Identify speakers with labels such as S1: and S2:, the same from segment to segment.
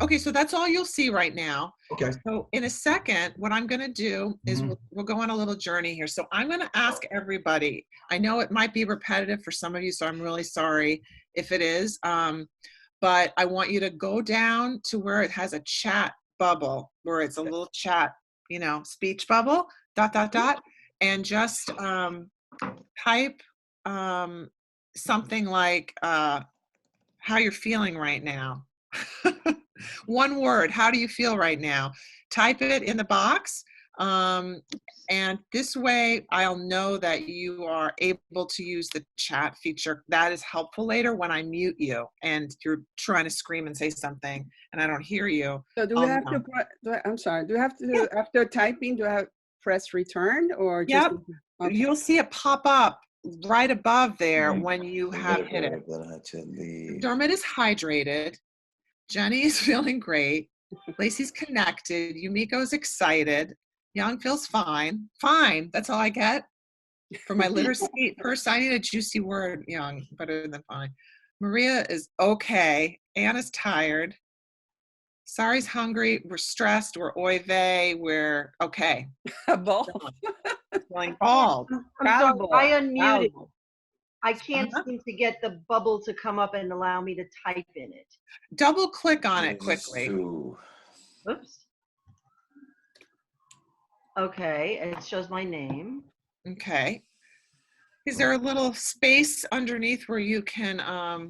S1: Okay, so that's all you'll see right now.
S2: Okay.
S1: So in a second, what I'm going to do is we'll go on a little journey here. So I'm going to ask everybody. I know it might be repetitive for some of you, so I'm really sorry if it is. But I want you to go down to where it has a chat bubble, where it's a little chat, speech bubble, ... and just type something like how you're feeling right now. One word, how do you feel right now? Type it in the box. And this way I'll know that you are able to use the chat feature. That is helpful later when I mute you and you're trying to scream and say something and I don't hear you.
S3: So do we have to, I'm sorry, do we have to, after typing, do I have press return or just?
S1: Yep.
S3: Okay.
S1: You'll see it pop up right above there when you have hit it. Dermot is hydrated. Jenny is feeling great. Lacey's connected. Yumiko's excited. Young feels fine. Fine. That's all I get for my literacy person. I need a juicy word, Young, better than fine. Maria is okay. Anna's tired. Sari's hungry. We're stressed. We're oy vey. We're okay.
S3: Bald.
S1: Feeling bald.
S4: I'm sorry, I unmuted. I can't seem to get the bubble to come up and allow me to type in it.
S1: Double click on it quickly.
S4: Oops. Okay, it shows my name.
S1: Okay. Is there a little space underneath where you can
S4: I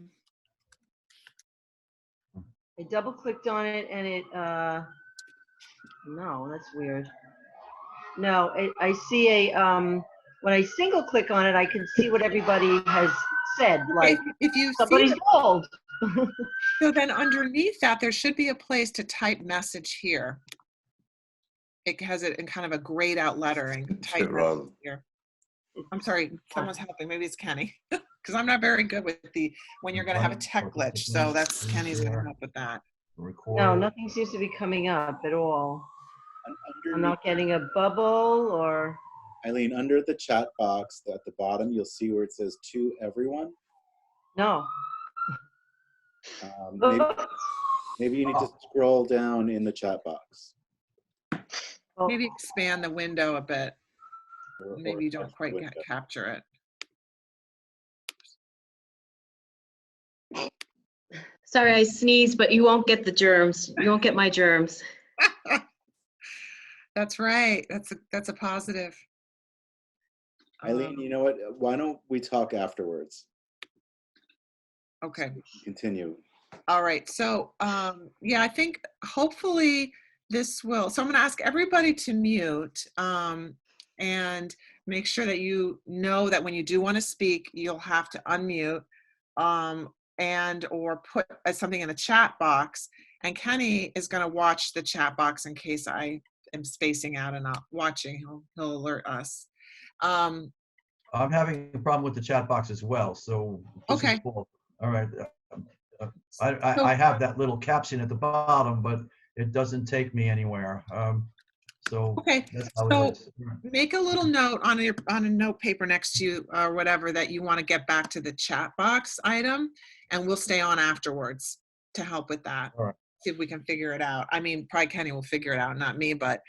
S4: double clicked on it and it no, that's weird. No, I see a when I single click on it, I can see what everybody has said. Like,
S1: if you
S4: somebody's bald.
S1: So then underneath that, there should be a place to type message here. It has it in kind of a grayed out lettering. Type message here. I'm sorry, someone's helping. Maybe it's Kenny. Because I'm not very good with when you're going to have a tech glitch. So that's Kenny's going to help with that.
S4: No, nothing seems to be coming up at all. I'm not getting a bubble or...
S5: Eileen, under the chat box at the bottom, you'll see where it says to everyone.
S4: No.
S5: Maybe you need to scroll down in the chat box.
S1: Maybe expand the window a bit. Maybe you don't quite capture
S6: it. Sorry, I sneezed, but you won't get the germs. You won't get my germs.
S1: That's right. That's a positive.
S5: Eileen, you know what? Why don't we talk afterwards?
S1: Okay.
S5: So continue.
S1: All right. So, yeah, I think hopefully this will. So I'm going to ask everybody to mute and make sure that you know that when you do want to speak, you'll have to unmute and or put something in the chat box. And Kenny is going to watch the chat box in case I am spacing out and not watching. He'll alert us.
S2: I'm having a problem with the chat box as well. So this is cool. All right. I have that little caption at the bottom, but it doesn't take me anywhere. So
S1: okay. So make a little note on a note paper next to you or whatever that you want to get back to the chat box item, and we'll stay on afterwards to help with that.
S2: All right.
S1: See if we can figure it out. I mean, probably Kenny will figure it out, not me, but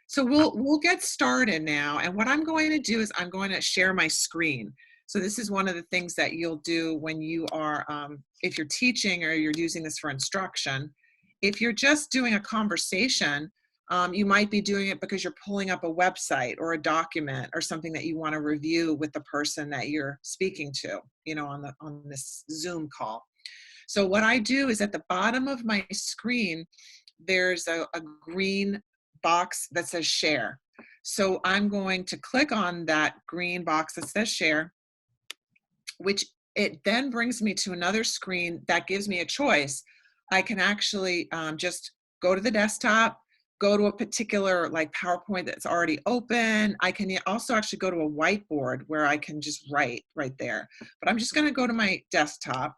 S1: so we'll get started now. And what I'm going to do is I'm going to share my screen. So this is one of the things that you'll do when you are, if you're teaching or you're using this for instruction. If you're just doing a conversation, you might be doing it because you're pulling up a website or a document or something that you want to review with the person that you're speaking to, on this Zoom call. So what I do is at the bottom of my screen, there's a green box that says share. So I'm going to click on that green box that says share, which it then brings me to another screen that gives me a choice. I can actually just go to the desktop, go to a particular like PowerPoint that's already open. I can also actually go to a whiteboard where I can just write right there. But I'm just going to go to my desktop.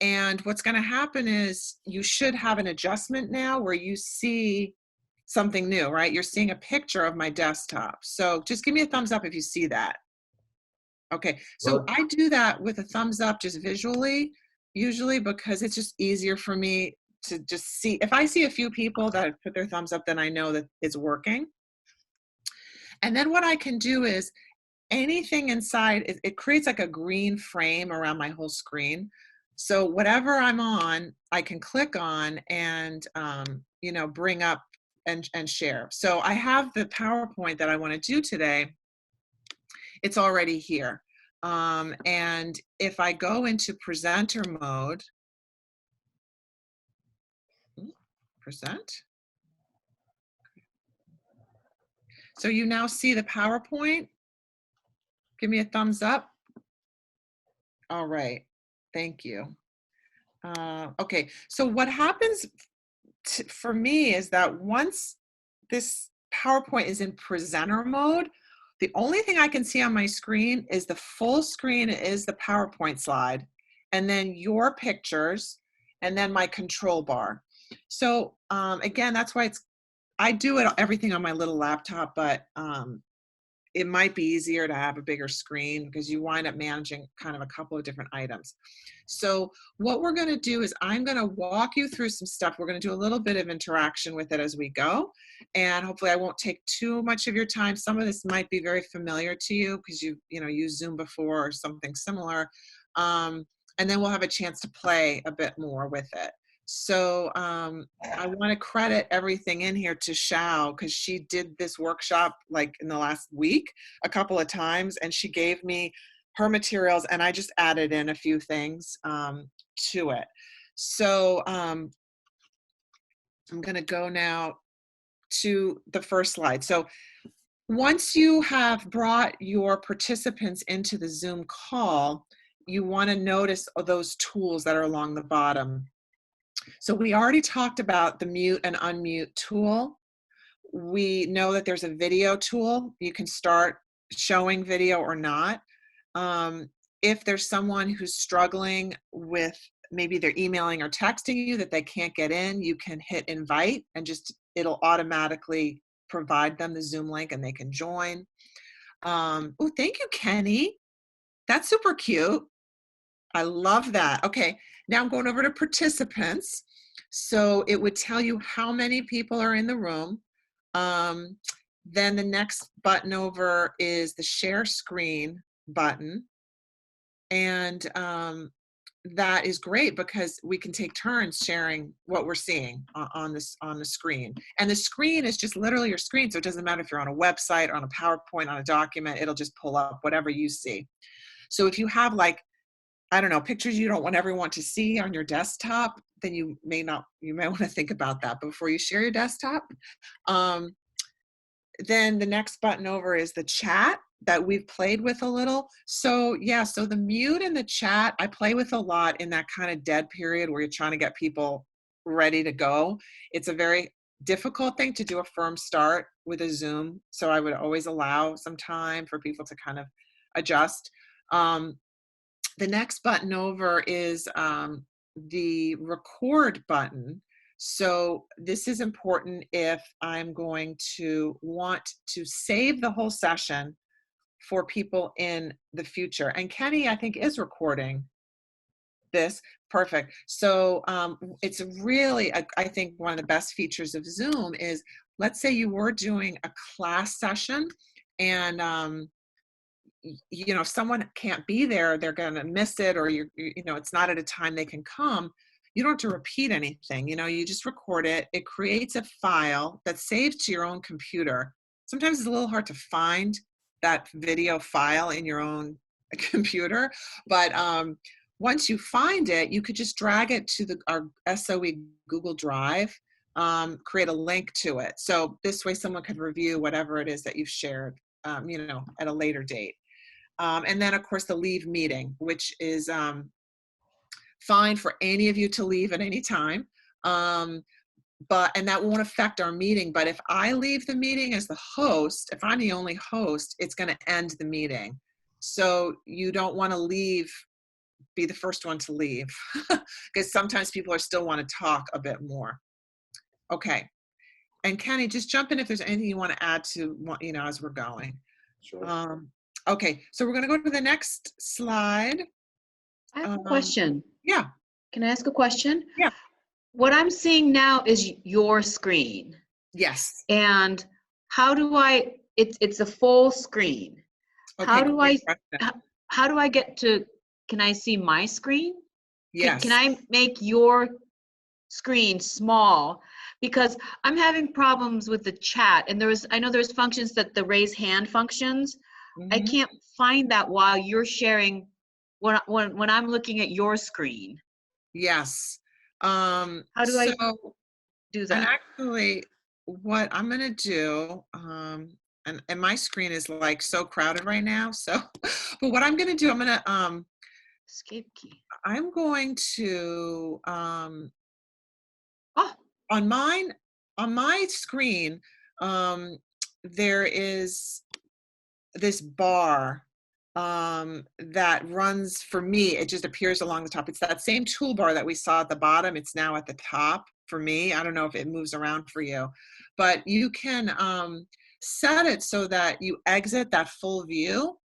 S1: And what's going to happen is you should have an adjustment now where you see something new, right? You're seeing a picture of my desktop. So just give me a thumbs up if you see that. Okay, so I do that with a thumbs up just visually. usually because it's just easier for me to just see. If I see a few people that have put their thumbs up, then I know that it's working. And then what I can do is anything inside, it creates like a green frame around my whole screen. So whatever I'm on, I can click on and, you know, bring up and share. So I have the PowerPoint that I want to do today. It's already here. And if I go into presenter mode, present. So you now see the PowerPoint. Give me a thumbs up. All right, thank you. Okay, so what happens for me is that once this PowerPoint is in presenter mode, the only thing I can see on my screen is the full screen is the PowerPoint slide, and then your pictures, and then my control bar. So again, that's why I do everything on my little laptop, but it might be easier to have a bigger screen because you wind up managing kind of a couple of different items. So what we're going to do is I'm going to walk you through some stuff. We're going to do a little bit of interaction with it as we go. And hopefully I won't take too much of your time. Some of this might be very familiar to you because you know, used Zoom before or something similar. And then we'll have a chance to play a bit more with it. So I want to credit everything in here to Xiao because she did this workshop like in the last week a couple of times, and she gave me her materials and I just added in a few things to it. So I'm going to go now to the first slide. So once you have brought your participants into the Zoom call, you want to notice those tools that are along the bottom. So we already talked about the mute and unmute tool. We know that there's a video tool. You can start showing video or not. If there's someone who's struggling with, maybe they're emailing or texting you that they can't get in, you can hit invite and just, it'll automatically provide them the Zoom link and they can join. Oh, thank you, Kenny. That's super cute. I love that. Okay, now I'm going over to participants. So it would tell you how many people are in the room. Then the next button over is the share screen button. And that is great because we can take turns sharing what we're seeing on the screen. And the screen is just literally your screen. So it doesn't matter if you're on a website or on a PowerPoint, on a document, it'll just pull up whatever you see. So if you have like, I don't know, pictures you don't want everyone to see on your desktop, then you may want to think about that before you share your desktop. Then the next button over is the chat that we've played with a little. So yeah, so the mute and the chat, I play with a lot in that kind of dead period where you're trying to get people ready to go. It's a very difficult thing to do a firm start with a Zoom. So I would always allow some time for people to kind of adjust. The next button over is the record button. So this is important if I'm going to want to save the whole session for people in the future. And Kenny, I think, is recording this. Perfect. So it's really, I think one of the best features of Zoom is, let's say you were doing a class session and you know, if someone can't be there, they're going to miss it, or you know, it's not at a time they can come. You don't have to repeat anything. You know, you just record it. It creates a file that saves to your own computer. Sometimes it's a little hard to find that video file in your own computer, but once you find it, you could just drag it to our SOE Google Drive, create a link to it. So this way someone could review whatever it is that you've shared, you know, at a later date. And then, of course, the leave meeting, which is fine for any of you to leave at any time. And that won't affect our meeting. But if I leave the meeting as the host, if I'm the only host, it's going to end the meeting. So you don't want to be the first one to leave, because sometimes people still want to talk a bit more. Okay. And Kenny, just jump in if there's anything you want to add to, you know, as we're going.
S5: Sure.
S1: Okay, so we're going to go to the next slide.
S6: I have a question.
S1: Yeah.
S6: Can I ask a question?
S1: Yeah.
S6: What I'm seeing now is your screen.
S1: Yes.
S6: And how do I, it's a full screen.
S1: Okay,
S6: How do
S1: great
S6: I,
S1: question.
S6: how do I get to, can I see my screen?
S1: Yes.
S6: Can I make your screen small? Because I'm having problems with the chat, and I know there's functions that the raise hand functions. I
S1: Mhm.
S6: can't find that while you're sharing, when I'm looking at your screen.
S1: Yes.
S6: How do I do
S1: And
S6: that?
S1: actually, what I'm gonna do, and my screen is like so crowded right now. So, but what I'm gonna do,
S6: Escape key.
S1: I'm going to,
S6: Oh,
S1: on my screen, there is this bar that runs, for me, it just appears along the top. It's that same toolbar that we saw at the bottom. It's now at the top for me. I don't know if it moves around for you, but you can set it so that you exit that full view.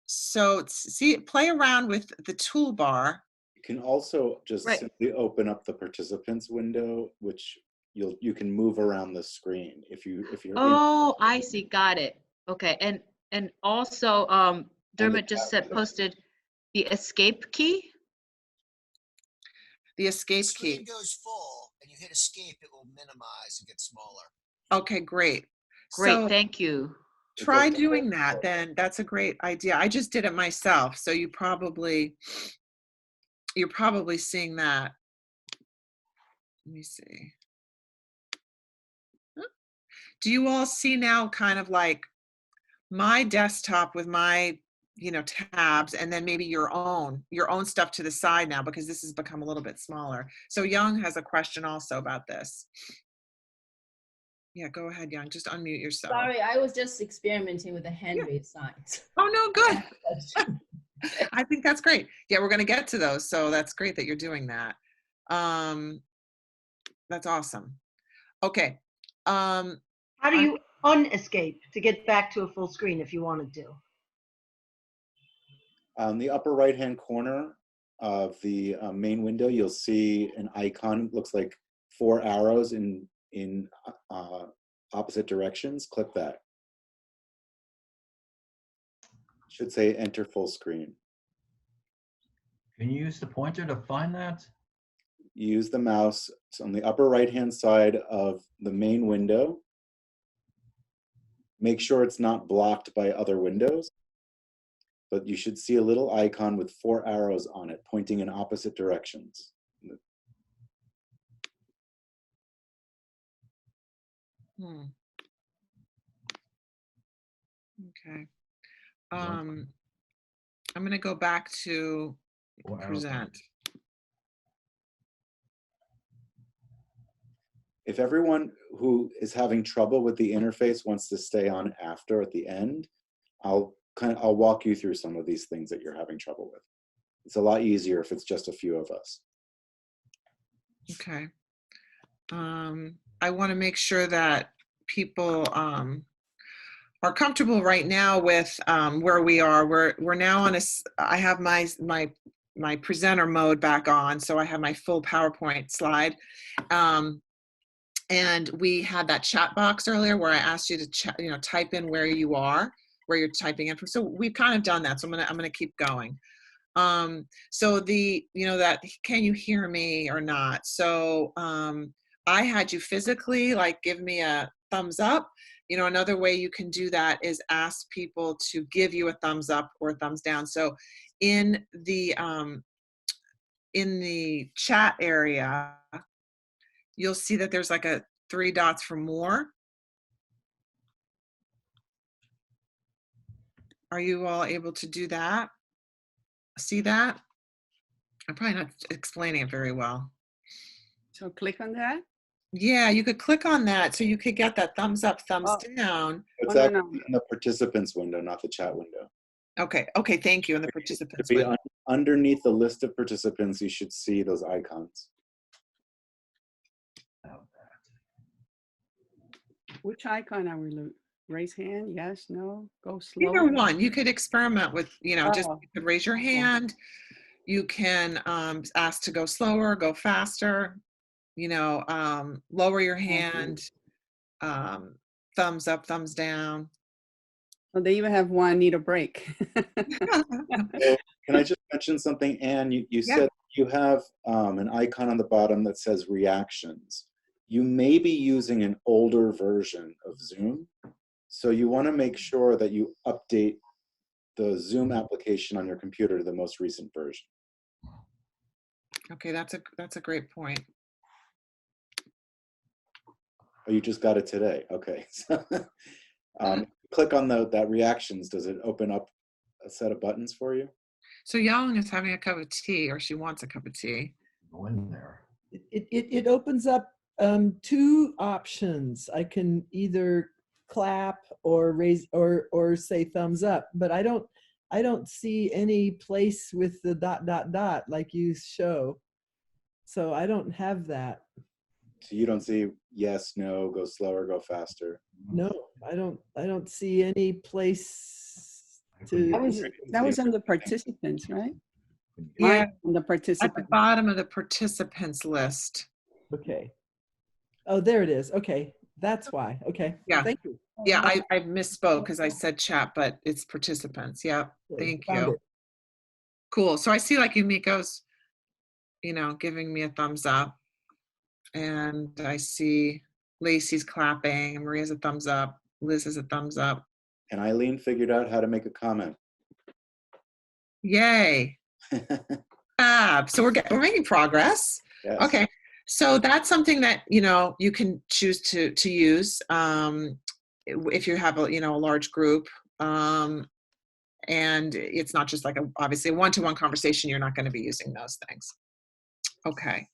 S1: So see, play around with the toolbar.
S5: You can also just
S6: Right.
S5: simply open up the participants window, which you can move around the screen if you're in.
S6: oh, I see. Got it. Okay. And also,
S5: And the
S6: Dermot just
S5: chat window.
S6: posted the escape key.
S1: The escape
S7: Screen
S1: key.
S7: goes full and you hit escape, it will minimize and get smaller.
S1: Okay, great.
S6: Great.
S1: So
S6: Thank you.
S1: try doing that then. That's a great idea. I just did it myself. So you're probably seeing that. Let me see. Huh? Do you all see now kind of like my desktop with my, tabs, and then maybe your own stuff to the side now, because this has become a little bit smaller. So Young has a question also about this. Yeah, go ahead, Young. Just unmute yourself.
S8: Sorry, I was just experimenting with the hand raise signs.
S1: Oh, no, good. I think that's great. Yeah, we're going to get to those. So that's great that you're doing that. That's awesome. Okay.
S4: How do you unescape to get back to a full screen if you wanted to?
S5: On the upper right-hand corner of the main window, you'll see an icon. Looks like 4 arrows in opposite directions. Click that. Should say enter full screen.
S2: Can you use the pointer to find that?
S5: Use the mouse. It's on the upper right-hand side of the main window. Make sure it's not blocked by other windows. But you should see a little icon with 4 arrows on it pointing in opposite directions.
S1: Okay. I'm going to go back to present.
S5: If everyone who is having trouble with the interface wants to stay on after at the end, I'll walk you through some of these things that you're having trouble with. It's a lot easier if it's just a few of us.
S1: Okay. I want to make sure that people are comfortable right now with where we are. We're now on I have my presenter mode back on, so I have my full PowerPoint slide. And we had that chat box earlier where I asked you to type in where you are, where you're typing in from. So we've kind of done that. So I'm gonna keep going. So that can you hear me or not? So I had you physically give me a thumbs up. Another way you can do that is ask people to give you a thumbs up or a thumbs down. So in the chat area, you'll see that there's like a 3 dots for more. Are you all able to do that? See that? I'm probably not explaining it very well.
S3: So click on that?
S1: Yeah, you could click on that so you could get that thumbs up, thumbs down.
S5: It's actually in the participants window, not the chat window.
S1: Okay, thank you. In the participants
S5: To be
S1: window.
S5: underneath the list of participants, you should see those icons.
S3: Which icon are we looking? Raise hand, yes, no, go slow.
S1: Either one. You could experiment with, just you could raise your hand. You can ask to go slower, go faster, lower your hand, thumbs up, thumbs down.
S3: Well, they even have one need a break.
S5: So can I just mention something, Anne? You
S1: Yeah.
S5: said you have an icon on the bottom that says reactions. You may be using an older version of Zoom. So you want to make sure that you update the Zoom application on your computer to the most recent version.
S1: Okay, that's a great point.
S5: Oh, you just got it today. Okay. Click on that reactions. Does it open up a set of buttons for you?
S1: So Young is having a cup of tea, or she wants a cup of tea.
S2: Go in there.
S9: It opens up two options. I can either clap or raise or say thumbs up, but I don't see any place with the ... like you show. So I don't have that.
S5: So you don't see yes, no, go slower, go faster.
S9: No, I don't see any place to.
S3: That was on the participants, right?
S1: Yeah,
S3: On the
S1: at the
S3: participants.
S1: bottom of the participants list.
S9: Okay. Oh, there it is. Okay. That's why. Okay.
S1: Yeah.
S9: Thank you.
S1: Yeah, I misspoke because I said chat, but it's participants. Yeah, thank
S9: Found
S1: you.
S9: it.
S1: Cool. So I see like Yumiko's, giving me a thumbs up. And I see Lacey's clapping, and Maria's a thumbs up, Liz is a thumbs up.
S5: And Eileen figured out how to make a comment.
S1: Yay. Fab. So we're making progress.
S5: Yes.
S1: Okay. So that's something that, you can choose to use if you have a large group. And it's not just like obviously a one-to-one conversation, you're not going to be using those things. Okay.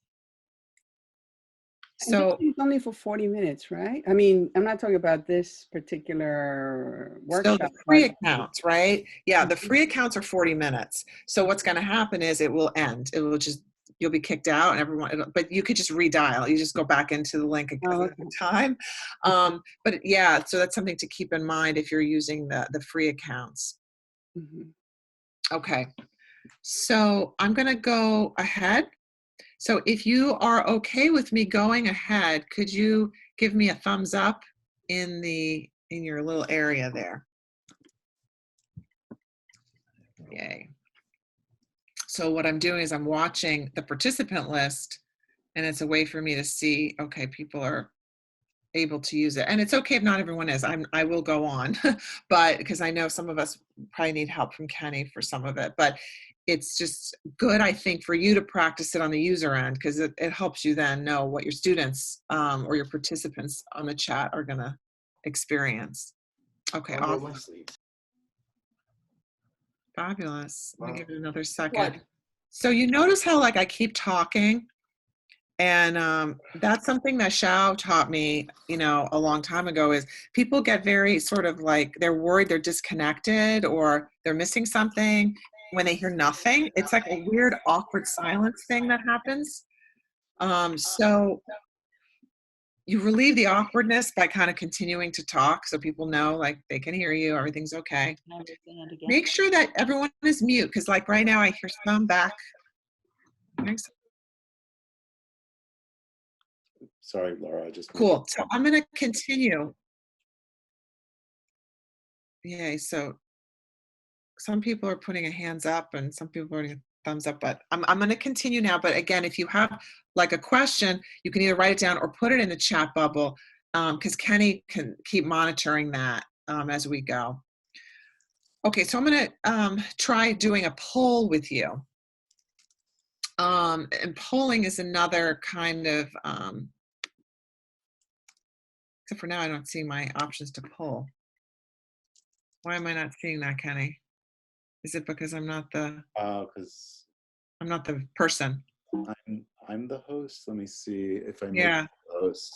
S1: So
S3: it's only for 40 minutes, right? I mean, I'm not talking about this particular workshop.
S1: So the free accounts, right? Yeah, the free accounts are 40 minutes. So what's going to happen is it will end. It will just, you'll be kicked out and but you could just redial. You just go back into the link again time. But yeah, so that's something to keep in mind if you're using the free accounts.
S3: Mm-hmm.
S1: Okay. So I'm going to go ahead. So if you are okay with me going ahead, could you give me a thumbs up in your little area there? Yay. So what I'm doing is I'm watching the participant list, and it's a way for me to see, okay, people are able to use it. And it's okay if not everyone is. I will go on, but because I know some of us probably need help from Kenny for some of it, but it's just good, I think, for you to practice it on the user end, because it helps you then know what your students or your participants on the chat are going to experience. Okay, awesome. Fabulous. Let me give it another second. So you notice how I keep talking, and that's something that Xiao taught me, a long time ago, is people get very sort of they're worried they're disconnected or they're missing something when they hear nothing. It's like a weird, awkward silence thing that happens. So you relieve the awkwardness by kind of continuing to talk so people know they can hear you, everything's okay. Make sure that everyone is mute, because right now I hear some back.
S5: Sorry, Laura, I just...
S1: Cool. So I'm going to continue. Yay. So some people are putting a hands up and some people are putting a thumbs up, but I'm going to continue now. But again, if you have a question, you can either write it down or put it in the chat bubble, because Kenny can keep monitoring that as we go. Okay, so I'm going to try doing a poll with you. And polling is another kind of, except for now I don't see my options to poll. Why am I not seeing that, Kenny? Is it because I'm not the?
S5: Because
S1: I'm not the person.
S5: I'm the host. Let me see if I make
S1: Yeah.
S5: the host.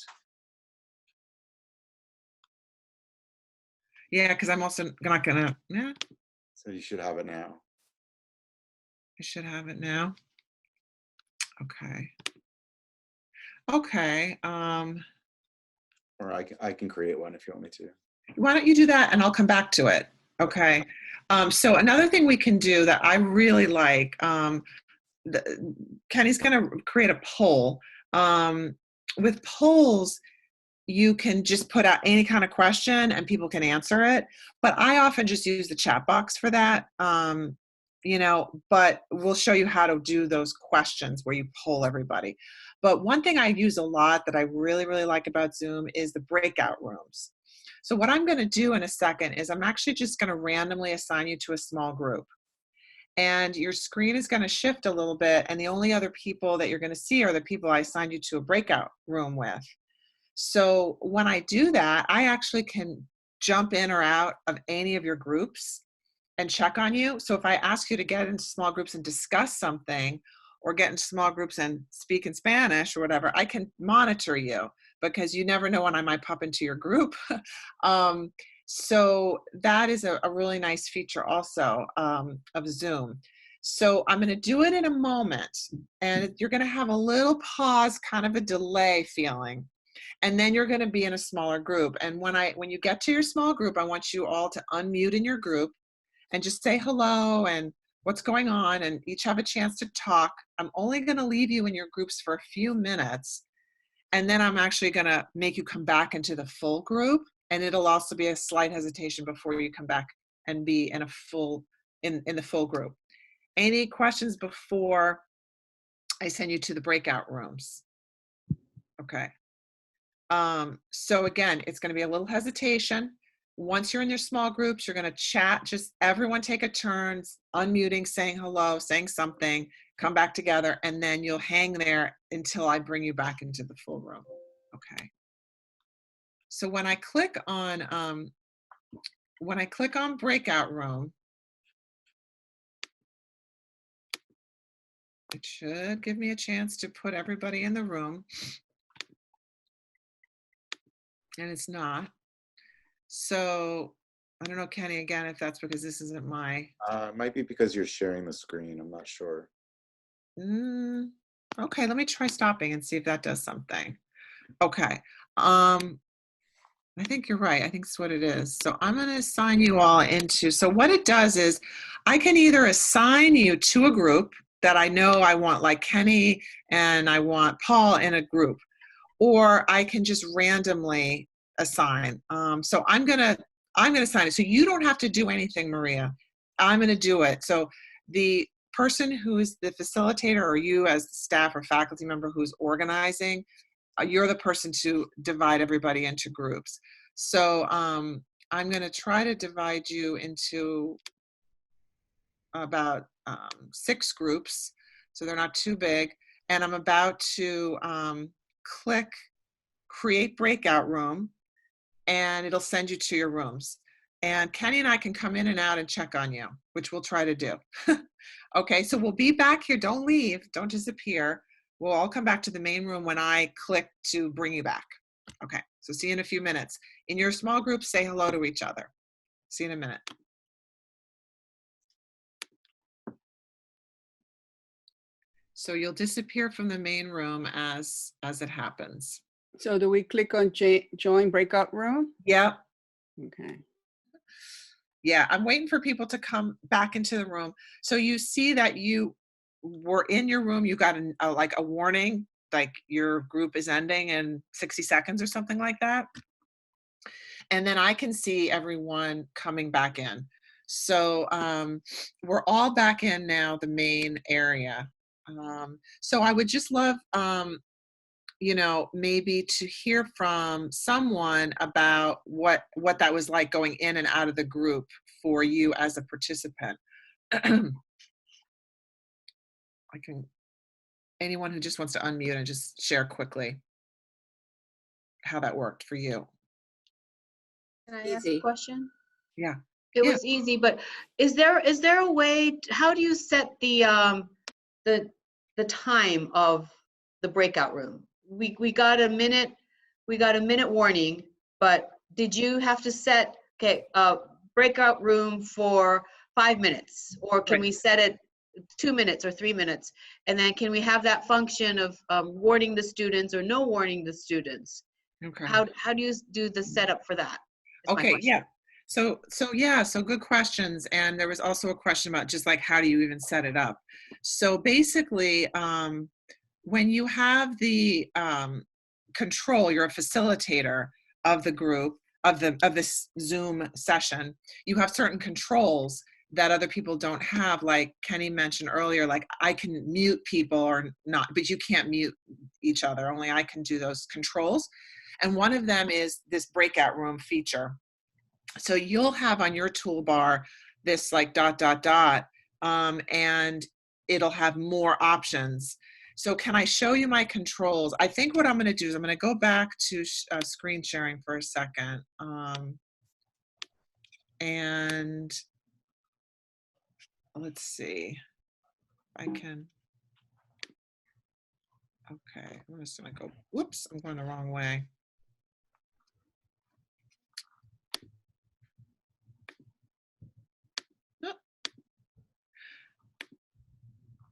S1: Yeah, because I'm also not gonna. Yeah.
S5: So you should have it now.
S1: I should have it now. Okay. Okay.
S5: Or I can create one if you want me to.
S1: Why don't you do that, and I'll come back to it. Okay. So another thing we can do that I really like, Kenny's going to create a poll. With polls, you can just put out any kind of question and people can answer it. But I often just use the chat box for that. But we'll show you how to do those questions where you poll everybody. But one thing I use a lot that I really, really like about Zoom is the breakout rooms. So what I'm going to do in a second is I'm actually just going to randomly assign you to a small group. And your screen is going to shift a little bit, and the only other people that you're going to see are the people I assigned you to a breakout room with. So when I do that, I actually can jump in or out of any of your groups and check on you. So if I ask you to get into small groups and discuss something, or get into small groups and speak in Spanish or whatever, I can monitor you because you never know when I might pop into your group. So that is a really nice feature also of Zoom. So I'm going to do it in a moment, and you're going to have a little pause, kind of a delay feeling. And then you're going to be in a smaller group. And when you get to your small group, I want you all to unmute in your group and just say hello and what's going on, and each have a chance to talk. I'm only going to leave you in your groups for a few minutes, and then I'm actually going to make you come back into the full group, and it'll also be a slight hesitation before you come back and be in the full group. Any questions before I send you to the breakout rooms? Okay. So again, it's going to be a little hesitation. Once you're in your small groups, you're going to chat, just everyone take a turn, unmuting, saying hello, saying something, come back together, and then you'll hang there until I bring you back into the full room. Okay. So when I click on breakout room, it should give me a chance to put everybody in the room, and it's not. So I don't know, Kenny, again, if that's because this isn't my.
S5: It might be because you're sharing the screen. I'm not sure.
S1: Okay, let me try stopping and see if that does something. Okay. I think you're right. I think that's what it is. So I'm going to assign you all into, so what it does is I can either assign you to a group that I know I want, like Kenny and I want Paul in a group, or I can just randomly assign. So I'm going to assign it. So you don't have to do anything, Maria. I'm going to do it. So the person who is the facilitator, or you as the staff or faculty member who's organizing, you're the person to divide everybody into groups. So I'm going to try to divide you into about 6 groups, so they're not too big. And I'm about to click create breakout room, and it'll send you to your rooms. And Kenny and I can come in and out and check on you, which we'll try to do. Okay, so we'll be back here. Don't leave, don't disappear. We'll all come back to the main room when I click to bring you back. Okay, so see you in a few minutes. In your small group, say hello to each other. See you in a minute. So you'll disappear from the main room as it happens.
S3: So do we click on join breakout room?
S1: Yep.
S3: Okay.
S1: Yeah, I'm waiting for people to come back into the room. So you see that you were in your room, you got like a warning, like your group is ending in 60 seconds or something like that. And then I can see everyone coming back in. So we're all back in now, the main area. So I would just love, maybe to hear from someone about what that was like going in and out of the group for you as a participant. Anyone who just wants to unmute and just share quickly how that worked for you.
S6: Can I ask a question?
S1: Yeah.
S6: It was easy, but is there a way, how do you set the time of the breakout room? We got a minute warning, but did you have to set, breakout room for 5 minutes, or can we set it 2 minutes or 3 minutes? And then can we have that function of warning the students or no warning the students?
S1: Okay.
S6: How do you do the setup for that?
S1: Okay, yeah. So good questions. And there was also a question about just like, how do you even set it up? So basically, when you have the control, you're a facilitator of the group, of this Zoom session, you have certain controls that other people don't have. Like Kenny mentioned earlier, like I can mute people or not, but you can't mute each other. Only I can do those controls. And one of them is this breakout room feature. So you'll have on your toolbar this like ... and it'll have more options. So can I show you my controls? I think what I'm going to do is I'm going to go back to screen sharing for a second. And let's see. I can. Okay, I'm just going to go. Whoops, I'm going the wrong way.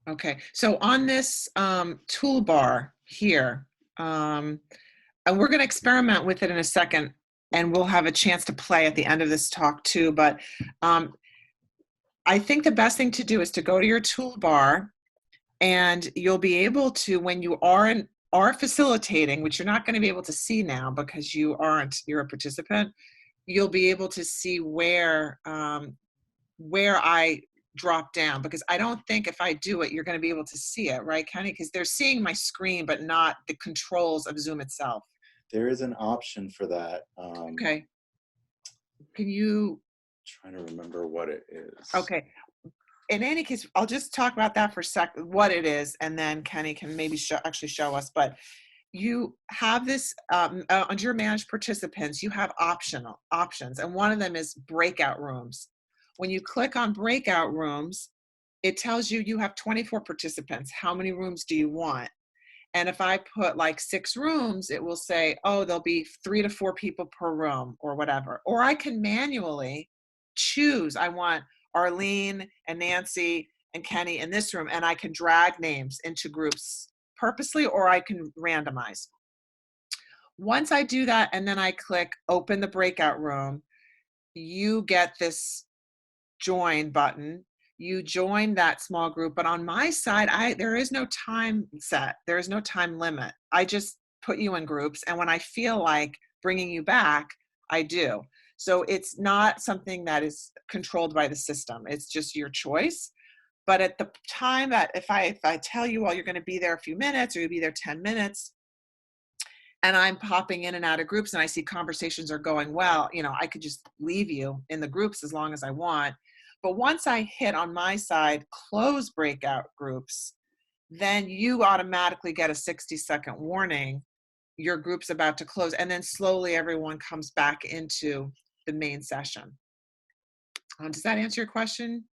S1: Okay, so on this toolbar here, and we're going to experiment with it in a second, and we'll have a chance to play at the end of this talk too, but I think the best thing to do is to go to your toolbar, and you'll be able to, when you are facilitating, which you're not going to be able to see now because you're a participant, you'll be able to see where I drop down, because I don't think if I do it, you're going to be able to see it, right, Kenny? Because they're seeing my screen, but not the controls of Zoom itself.
S5: There is an option for that.
S1: Okay. Can you?
S5: Trying to remember what it is.
S1: Okay. In any case, I'll just talk about that for a second, what it is, and then Kenny can maybe actually show us. But you have this, under your managed participants, you have options, and one of them is breakout rooms. When you click on breakout rooms, it tells you have 24 participants. How many rooms do you want? And if I put like 6 rooms, it will say, oh, there'll be 3 to 4 people per room or whatever. Or I can manually choose, I want Arlene and Nancy and Kenny in this room, and I can drag names into groups purposely, or I can randomize. Once I do that, and then I click open the breakout room, you get this join button. You join that small group, but on my side, there is no time set. There is no time limit. I just put you in groups, and when I feel like bringing you back, I do. So it's not something that is controlled by the system. It's just your choice. But at the time that if I tell you, well, you're going to be there a few minutes, or you'll be there 10 minutes, and I'm popping in and out of groups, and I see conversations are going well, I could just leave you in the groups as long as I want. But once I hit on my side, close breakout groups, then you automatically get a 60-second warning. Your group's about to close, and then slowly everyone comes back into the main session. Does that answer your question,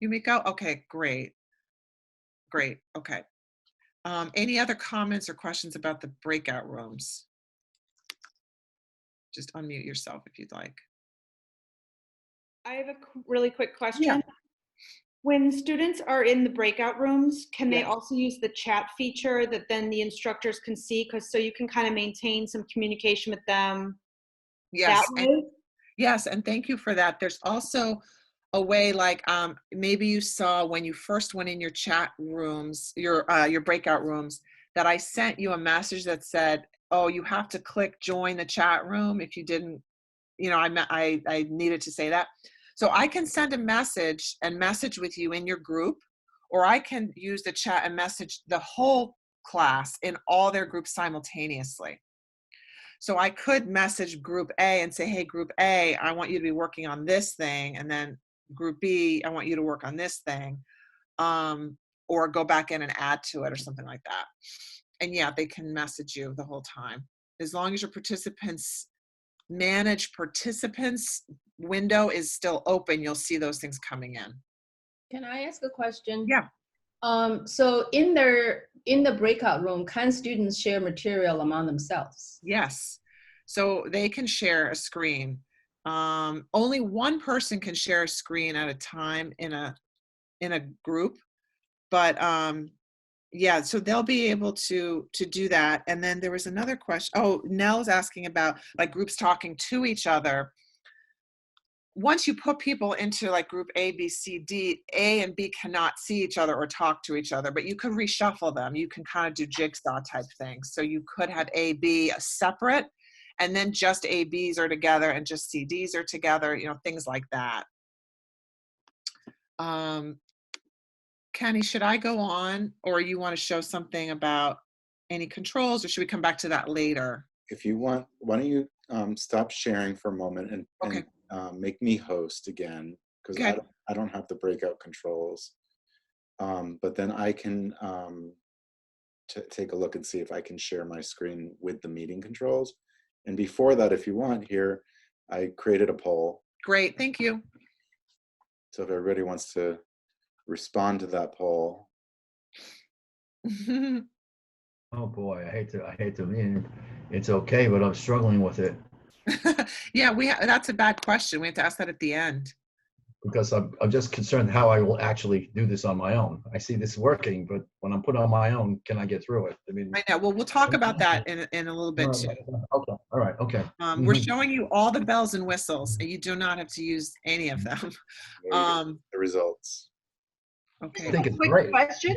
S1: Yumiko? Okay, great. Great, okay. Any other comments or questions about the breakout rooms? Just unmute yourself if you'd like.
S10: I have a really quick question.
S1: Yeah.
S10: When students are in the breakout rooms, can they
S1: Yes.
S10: also use the chat feature that then the instructors can see? So you can kind of maintain some communication with them
S1: Yes.
S10: that way?
S1: Yes, and thank you for that. There's also a way, like maybe you saw when you first went in your chat rooms, your breakout rooms, that I sent you a message that said, oh, you have to click join the chat room. If you didn't, I needed to say that. So I can send a message and message with you in your group, or I can use the chat and message the whole class in all their groups simultaneously. So I could message group A and say, hey, group A, I want you to be working on this thing. And then group B, I want you to work on this thing. Or go back in and add to it or something like that. And yeah, they can message you the whole time. As long as your manage participants window is still open, you'll see those things coming in.
S8: Can I ask a question?
S1: Yeah.
S8: So in the breakout room, can students share material among themselves?
S1: Yes. So they can share a screen. Only one person can share a screen at a time in a group, but yeah, so they'll be able to do that. And then there was another question. Oh, Nell's asking about like groups talking to each other. once you put people into like group A, B, C, D, A and B cannot see each other or talk to each other, but you could reshuffle them. You can kind of do jigsaw type things. So you could have A, B separate, and then just A, Bs are together and just C, Ds are together, you know, things like that. Kenny, should I go on, or you want to show something about any controls, or should we come back to that later?
S5: If you want, why don't you stop sharing for a moment and,
S1: Okay.
S5: Make me host again, because I don't have the breakout controls. But then I can take a look and see if I can share my screen with the meeting controls. And before that, if you want, here, I created a poll.
S1: Great, thank you.
S5: So if everybody wants to respond to that poll.
S2: Oh boy, I hate to mean it's okay, but I'm struggling with it.
S1: Yeah, that's a bad question. We have to ask that at the end.
S2: Because I'm just concerned how I will actually do this on my own. I see this working, but when I'm put on my own, can I get through it? I mean,
S1: I know. Well, we'll talk about that in a little bit too.
S2: Okay. All right. Okay.
S1: We're showing you all the bells and whistles, and you do not have to use any of them.
S5: The results.
S1: Okay.
S2: I think it's
S4: Quick
S2: great.
S4: question.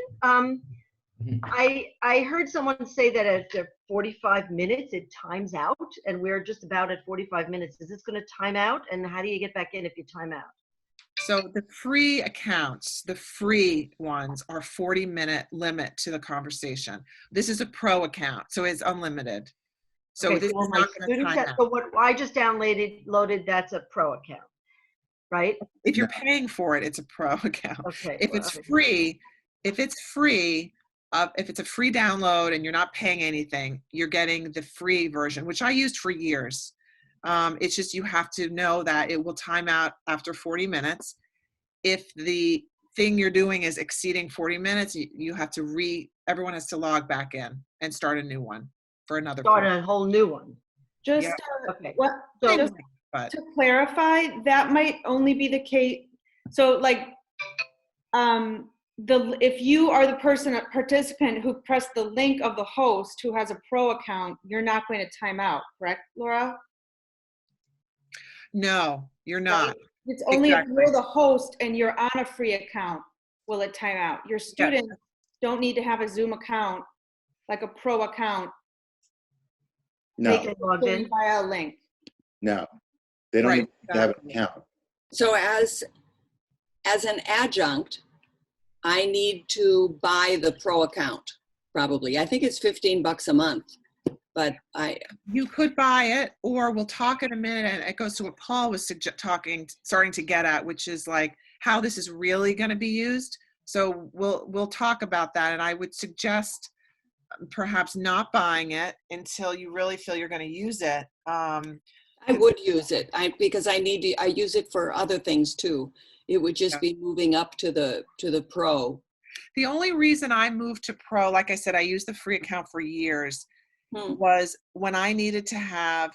S4: I heard someone say that after 45 minutes it times out, and we're just about at 45 minutes. Is this going to time out? And how do you get back in if you time out?
S1: So the free accounts, the free ones, are 40-minute limit to the conversation. This is a pro account, so it's unlimited. So
S4: Okay,
S1: this
S4: so
S1: is
S4: my
S1: not going to
S4: students
S1: time
S4: have,
S1: out.
S4: so what I just loaded, that's a pro account, right?
S1: If you're paying for it, it's a pro account.
S4: Okay.
S1: If it's free, if it's a free download and you're not paying anything, you're getting the free version, which I used for years. It's just you have to know that it will time out after 40 minutes. If the thing you're doing is exceeding 40 minutes, you have to everyone has to log back in and start a new one for another.
S4: Start a whole new one.
S10: Just,
S4: Okay.
S10: just to clarify, that might only be the case. So like, if you are the participant who pressed the link of the host who has a pro account, you're not going to time out, correct, Laura?
S1: No, you're not.
S10: Right? It's only if you're the host and you're on a free account will it time out. Your students don't need to have a Zoom account, like a pro account.
S5: No.
S10: They can log in via a link.
S5: No, they don't need to have an account.
S11: So as an adjunct, I need to buy the pro account, probably. I think it's $15 a month, but
S1: you could buy it, or we'll talk in a minute, and it goes to what Paul was starting to get at, which is like how this is really going to be used. So we'll talk about that, and I would suggest perhaps not buying it until you really feel you're going to use it.
S11: I would use it because I use it for other things too. It would just be moving up to the pro.
S1: The only reason I moved to pro, like I said, I used the free account for years, was when I needed to have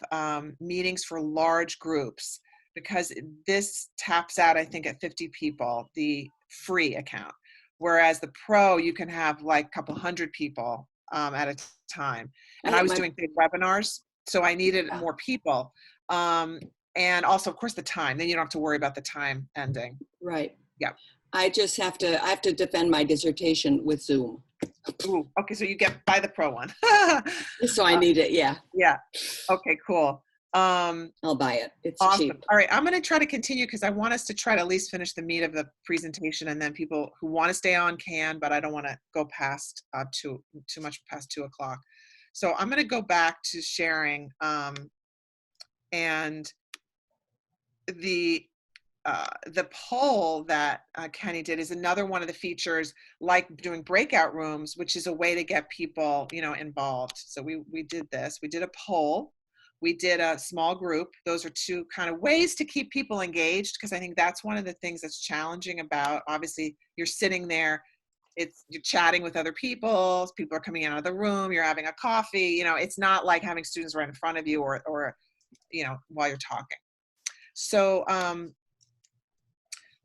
S1: meetings for large groups, because this taps out, I think, at 50 people, the free account. Whereas the pro, you can have like a couple hundred people at a time. And I was doing big webinars, so I needed more people. And also, of course, the time. Then you don't have to worry about the time ending.
S11: Right.
S1: Yeah.
S11: I have to defend my dissertation with Zoom.
S1: Ooh, okay, so you buy the pro one.
S11: So I need it, yeah.
S1: Yeah. Okay, cool.
S11: I'll buy it. It's
S1: awesome.
S11: cheap.
S1: All right, I'm going to try to continue because I want us to try to at least finish the meat of the presentation, and then people who want to stay on can, but I don't want to go past too much past 2 o'clock. So I'm going to go back to sharing, and the poll that Kenny did is another one of the features, like doing breakout rooms, which is a way to get people, involved. So we did this. We did a poll. We did a small group. Those are two kind of ways to keep people engaged, because I think that's one of the things that's challenging about, obviously, you're sitting there, you're chatting with other people are coming in out of the room, you're having a coffee, it's not like having students right in front of you or while you're talking. So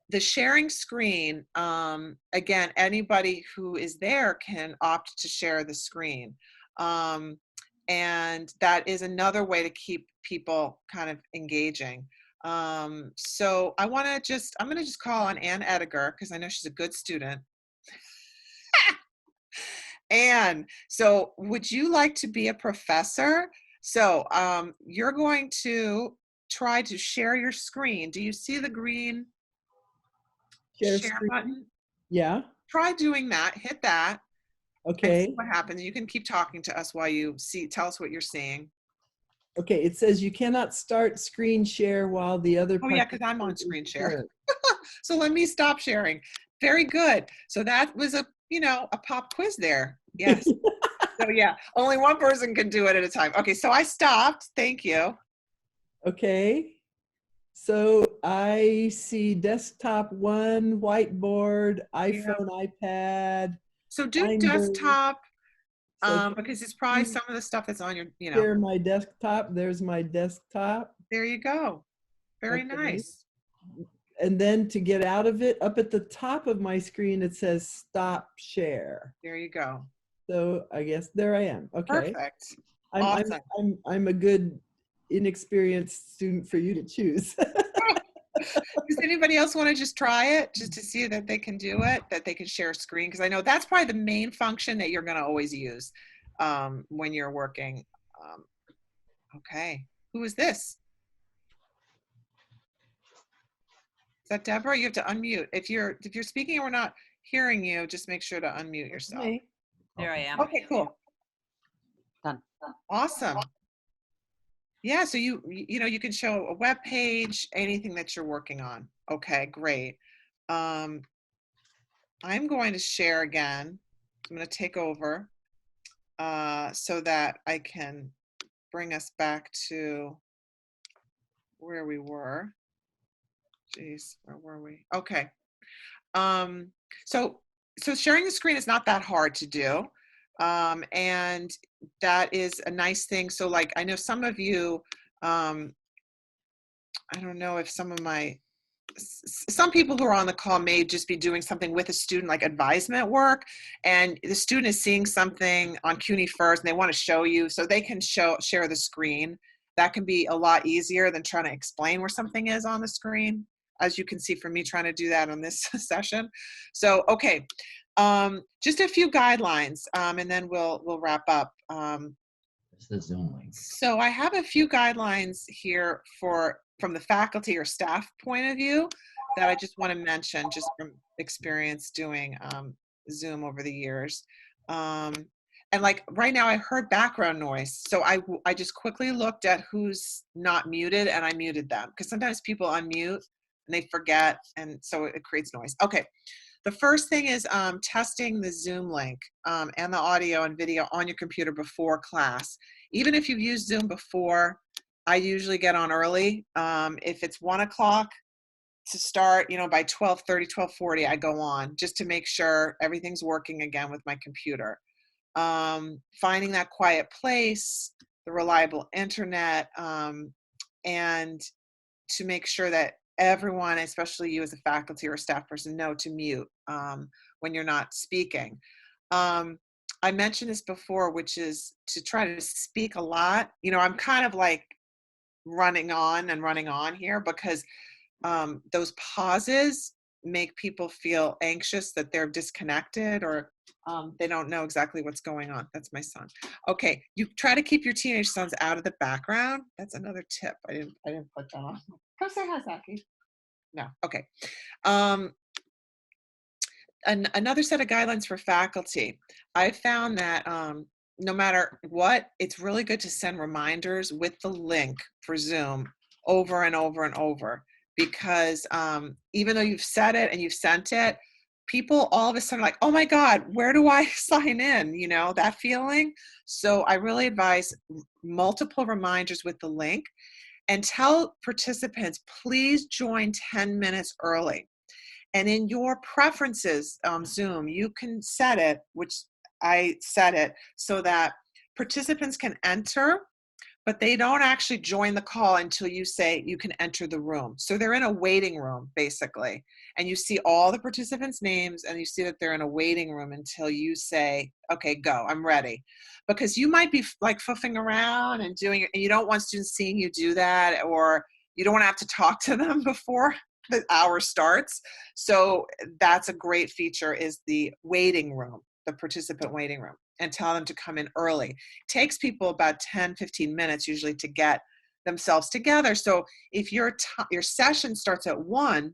S1: the sharing screen, again, anybody who is there can opt to share the screen. And that is another way to keep people kind of engaging. So I'm going to just call on Ann Ediger because I know she's a good student. Ann, so would you like to be a professor? So you're going to try to share your screen. Do you see the green share
S9: screen.
S1: button?
S9: Yeah.
S1: Try doing that. Hit that. And
S9: Okay.
S1: see what happens. You can keep talking to us while you tell us what you're seeing.
S9: Okay, it says you cannot start screen share while the other.
S1: Oh yeah, because I'm on screen share. So let me stop sharing. Very good. So that was a pop quiz there. Yes. So yeah, only one person can do it at a time. Okay, so I stopped. Thank you.
S9: Okay. So I see desktop 1, whiteboard, iPhone, iPad.
S1: So do
S9: Finder.
S1: desktop,
S9: So
S1: because it's probably some of the stuff that's on your,
S9: share my desktop. There's my desktop.
S1: There you go. Very nice.
S9: And then to get out of it, up at the top of my screen, it says stop share.
S1: There you go.
S9: So I guess there I am. Okay.
S1: Perfect.
S9: Awesome. I'm a good inexperienced student for you to choose.
S1: Does anybody else want to just try it just to see that they can do it, that they can share a screen? Because I know that's probably the main function that you're going to always use when you're working. Okay. Who is this? Is that Deborah? You have to unmute. If you're speaking and we're not hearing you, just make sure to unmute yourself.
S12: There I am.
S1: Okay, cool.
S12: Done.
S1: Awesome. Yeah, so you can show a web page, anything that you're working on. Okay, great. I'm going to share again. I'm going to take over so that I can bring us back to where we were. Jeez, where were we? Okay. So sharing the screen is not that hard to do. And that is a nice thing. So like, I know some of you, I don't know if some people who are on the call may just be doing something with a student like advisement work, and the student is seeing something on CUNY first and they want to show you, so they can share the screen. That can be a lot easier than trying to explain where something is on the screen, as you can see from me trying to do that on this session. So, okay. Just a few guidelines, and then we'll wrap up.
S13: It's the Zoom link.
S1: So I have a few guidelines here from the faculty or staff point of view that I just want to mention, just from experience doing Zoom over the years. And like right now I heard background noise. So I just quickly looked at who's not muted and I muted them, because sometimes people unmute and they forget, and so it creates noise. Okay. The first thing is testing the Zoom link and the audio and video on your computer before class. Even if you've used Zoom before, I usually get on early. If it's 1 o'clock to start, by 12:30, 12:40, I go on just to make sure everything's working again with my computer. Finding that quiet place, the reliable internet, and to make sure that everyone, especially you as a faculty or a staff person, know to mute when you're not speaking. I mentioned this before, which is to try to speak a lot. I'm kind of like running on here because those pauses make people feel anxious that they're disconnected or they don't know exactly what's going on. That's my son. Okay, you try to keep your teenage sons out of the background. That's another tip. I didn't put that on. Come say hi, Zaki. No, okay. Another set of guidelines for faculty. I found that no matter what, it's really good to send reminders with the link for Zoom over and over and over, because even though you've said it and you've sent it, people all of a sudden are like, oh my God, where do I sign in? That feeling. So I really advise multiple reminders with the link, and tell participants, please join 10 minutes early. And in your preferences on Zoom, you can set it, which I set it, so that participants can enter, but they don't actually join the call until you say you can enter the room. So they're in a waiting room, basically. And you see all the participants' names, and you see that they're in a waiting room until you say, okay, go, I'm ready. Because you might be like fuffing around and doing it, and you don't want students seeing you do that, or you don't want to have to talk to them before the hour starts. So that's a great feature, is the waiting room, the participant waiting room, and tell them to come in early. It takes people about 10, 15 minutes usually to get themselves together. So if your session starts at 1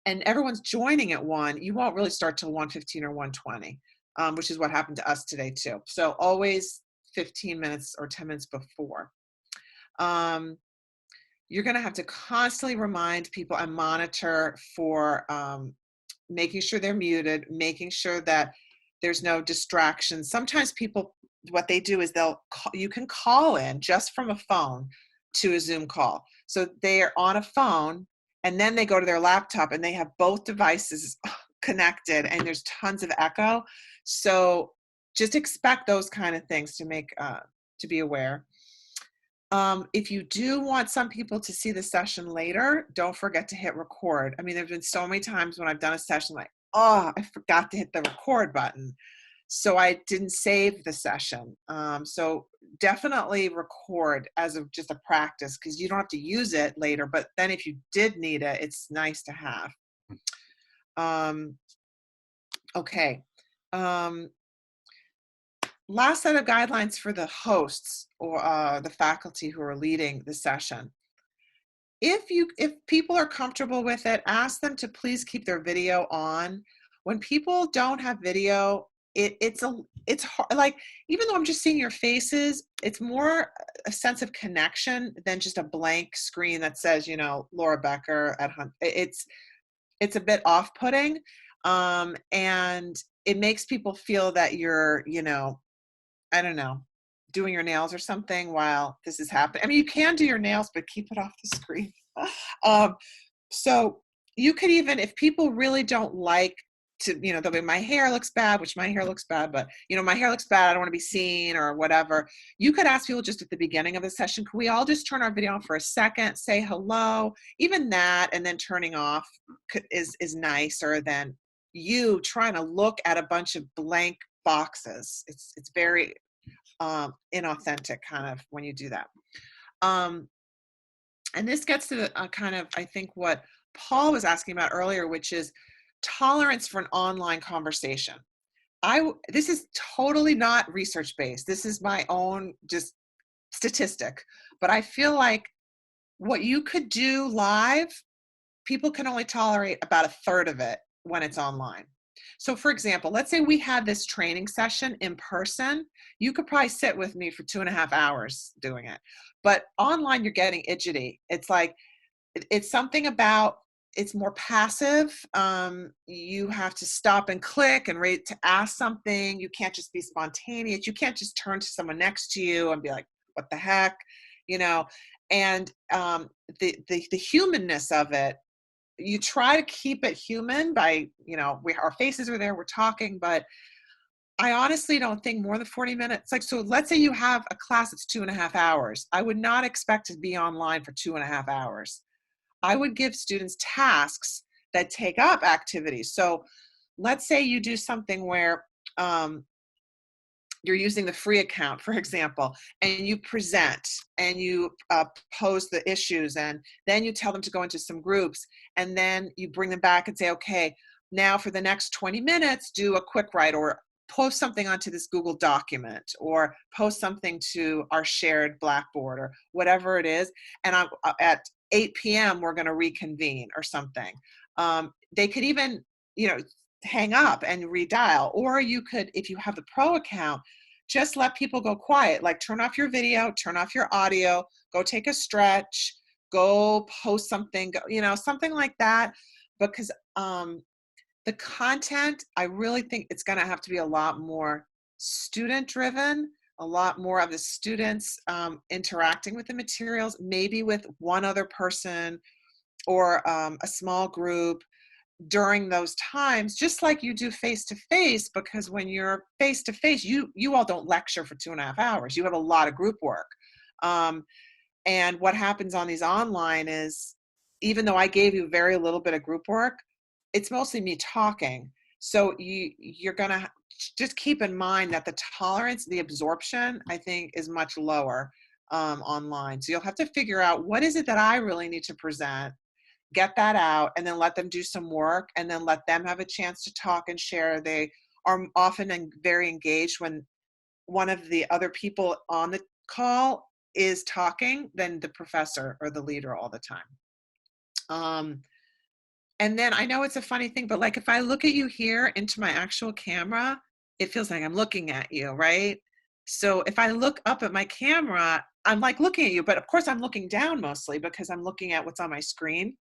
S1: and everyone's joining at 1, you won't really start till 1:15 or 1:20, which is what happened to us today too. So always 15 minutes or 10 minutes before. You're going to have to constantly remind people and monitor for making sure they're muted, making sure that there's no distractions. Sometimes people, what they do is you can call in just from a phone to a Zoom call. So they are on a phone and then they go to their laptop and they have both devices connected and there's tons of echo. So just expect those kind of things to be aware. If you do want some people to see the session later, don't forget to hit record. I mean, there's been so many times when I've done a session like, oh, I forgot to hit the record button. So I didn't save the session. So definitely record as just a practice, because you don't have to use it later. But then if you did need it, it's nice to have. Okay. Last set of guidelines for the hosts or the faculty who are leading the session. If people are comfortable with it, ask them to please keep their video on. When people don't have video, it's hard. Like, even though I'm just seeing your faces, it's more a sense of connection than just a blank screen that says, Laura Baecher at Hunt. It's a bit off-putting, and it makes people feel that you're, I don't know, doing your nails or something while this is happening. I mean, you can do your nails, but keep it off the screen. So you could even, if people really don't like to, they'll be, my hair looks bad, which my hair looks bad, but my hair looks bad, I don't want to be seen or whatever. You could ask people just at the beginning of the session, can we all just turn our video on for a second, say hello? Even that, and then turning off is nicer than you trying to look at a bunch of blank boxes. It's very inauthentic kind of when you do that. And this gets to the kind of, I think, what Paul was asking about earlier, which is tolerance for an online conversation. This is totally not research-based. This is my own just statistic. But I feel like what you could do live, people can only tolerate about 1/3 of it when it's online. So for example, let's say we had this training session in person. You could probably sit with me for 2.5 hours doing it. But online, you're getting idioty. It's like, it's something about, it's more passive. You have to stop and click and ready to ask something. You can't just be spontaneous. You can't just turn to someone next to you and be like, what the heck? And the humanness of it, you try to keep it human by, our faces are there, we're talking, but I honestly don't think more than 40 minutes. Like, so let's say you have a class that's 2.5 hours. I would not expect to be online for 2.5 hours. I would give students tasks that take up activities. So let's say you do something where you're using the free account, for example, and you present and you pose the issues, and then you tell them to go into some groups, and then you bring them back and say, okay, now for the next 20 minutes, do a quick write or post something onto this Google document or post something to our shared Blackboard or whatever it is. And at 8 p.m., we're going to reconvene or something. They could even, hang up and redial. Or you could, if you have the pro account, just let people go quiet, like turn off your video, turn off your audio, go take a stretch, go post something, something like that. Because the content, I really think it's going to have to be a lot more student driven, a lot more of the students interacting with the materials, maybe with one other person or a small group during those times, just like you do face-to-face, because when you're face-to-face, you all don't lecture for 2.5 hours. You have a lot of group work. And what happens on these online is, even though I gave you very little bit of group work, it's mostly me talking. So you're going to just keep in mind that the tolerance, the absorption, I think, is much lower online. So you'll have to figure out what is it that I really need to present, get that out, and then let them do some work, and then let them have a chance to talk and share. They are often very engaged when one of the other people on the call is talking than the professor or the leader all the time. And then I know it's a funny thing, but like if I look at you here into my actual camera, it feels like I'm looking at you, right? So if I look up at my camera, I'm like looking at you, but of course I'm looking down mostly because I'm looking at what's on my screen.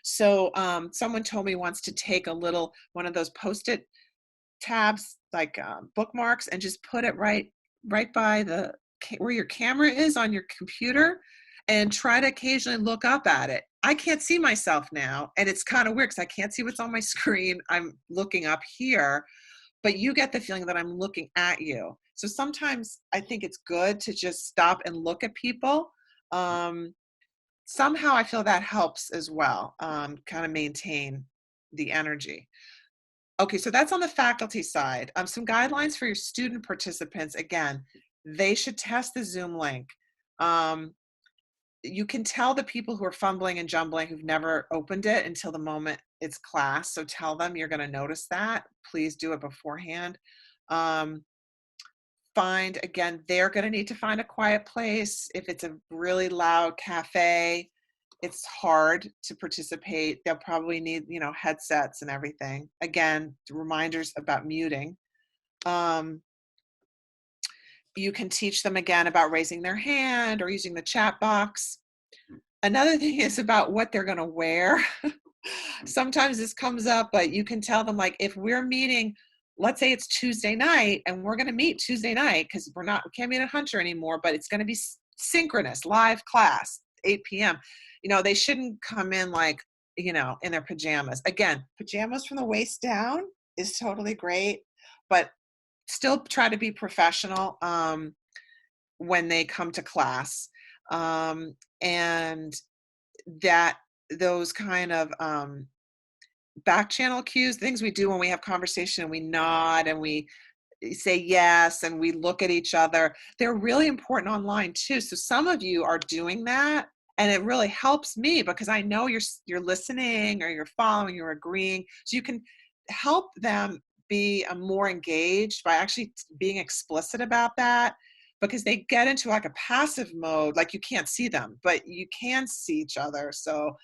S1: So someone told me once to take one of those Post-it tabs, like bookmarks, and just put it right by where your camera is on your computer, and try to occasionally look up at it. I can't see myself now, and it's kind of weird because I can't see what's on my screen. I'm looking up here, but you get the feeling that I'm looking at you. So sometimes I think it's good to just stop and look at people. Somehow I feel that helps as well, kind of maintain the energy. Okay, so that's on the faculty side. Some guidelines for your student participants. Again, they should test the Zoom link. You can tell the people who are fumbling and jumbling who've never opened it until the moment it's class. So tell them you're going to notice that. Please do it beforehand. Again, they're going to need to find a quiet place. If it's a really loud cafe, it's hard to participate. They'll probably need, headsets and everything. Again, reminders about muting. You can teach them again about raising their hand or using the chat box. Another thing is about what they're going to wear. Sometimes this comes up, but you can tell them, like, if we're meeting, let's say it's Tuesday night and we're going to meet Tuesday night because we can't meet at Hunter anymore, but it's going to be synchronous live class, 8 p.m. They shouldn't come in like, in their pajamas. Again, pajamas from the waist down is totally great, but still try to be professional when they come to class. And that those kind of back channel cues, things we do when we have conversation and we nod and we say yes and we look at each other, they're really important online too. So some of you are doing that, and it really helps me because I know you're listening or you're following, you're agreeing. So you can help them be more engaged by actually being explicit about that, because they get into like a passive mode, like you can't see them, but you can see each other. So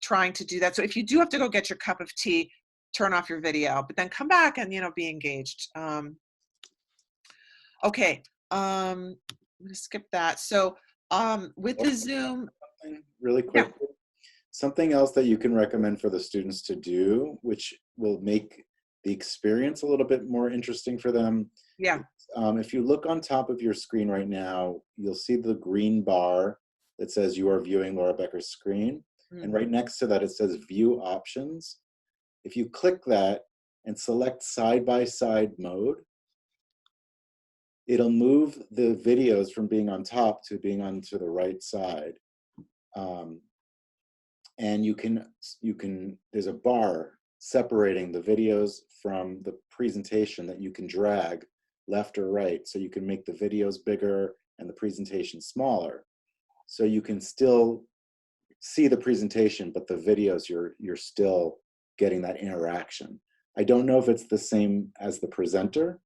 S1: trying to do that. So if you do have to go get your cup of tea, turn off your video, but then come back and, be engaged. Okay, I'm gonna skip that. So with the Zoom.
S5: Really quick. Yeah. Something else that you can recommend for the students to do, which will make the experience a little bit more interesting for them.
S1: Yeah.
S5: If you look on top of your screen right now, you'll see the green bar that says you are viewing Laura Baecher's screen. Mm-hmm. And right next to that, it says view options. If you click that and select side-by-side mode, it'll move the videos from being on top to being onto the right side. And you can, there's a bar separating the videos from the presentation that you can drag left or right. So you can make the videos bigger and the presentation smaller. So you can still see the presentation, but the videos, you're still getting that interaction. I don't know if it's the same as the presenter,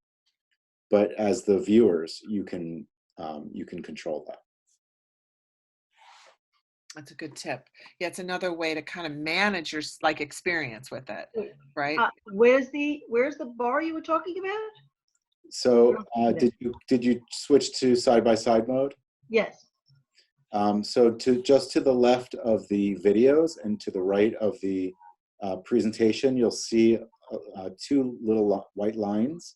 S5: but as the viewers, you can control that.
S1: That's a good tip. Yeah, it's another way to kind of manage your experience with it, right?
S4: Where's the bar you were talking about?
S5: So did you switch to side-by-side mode?
S4: Yes.
S5: So just to the left of the videos and to the right of the presentation, you'll see two little white lines.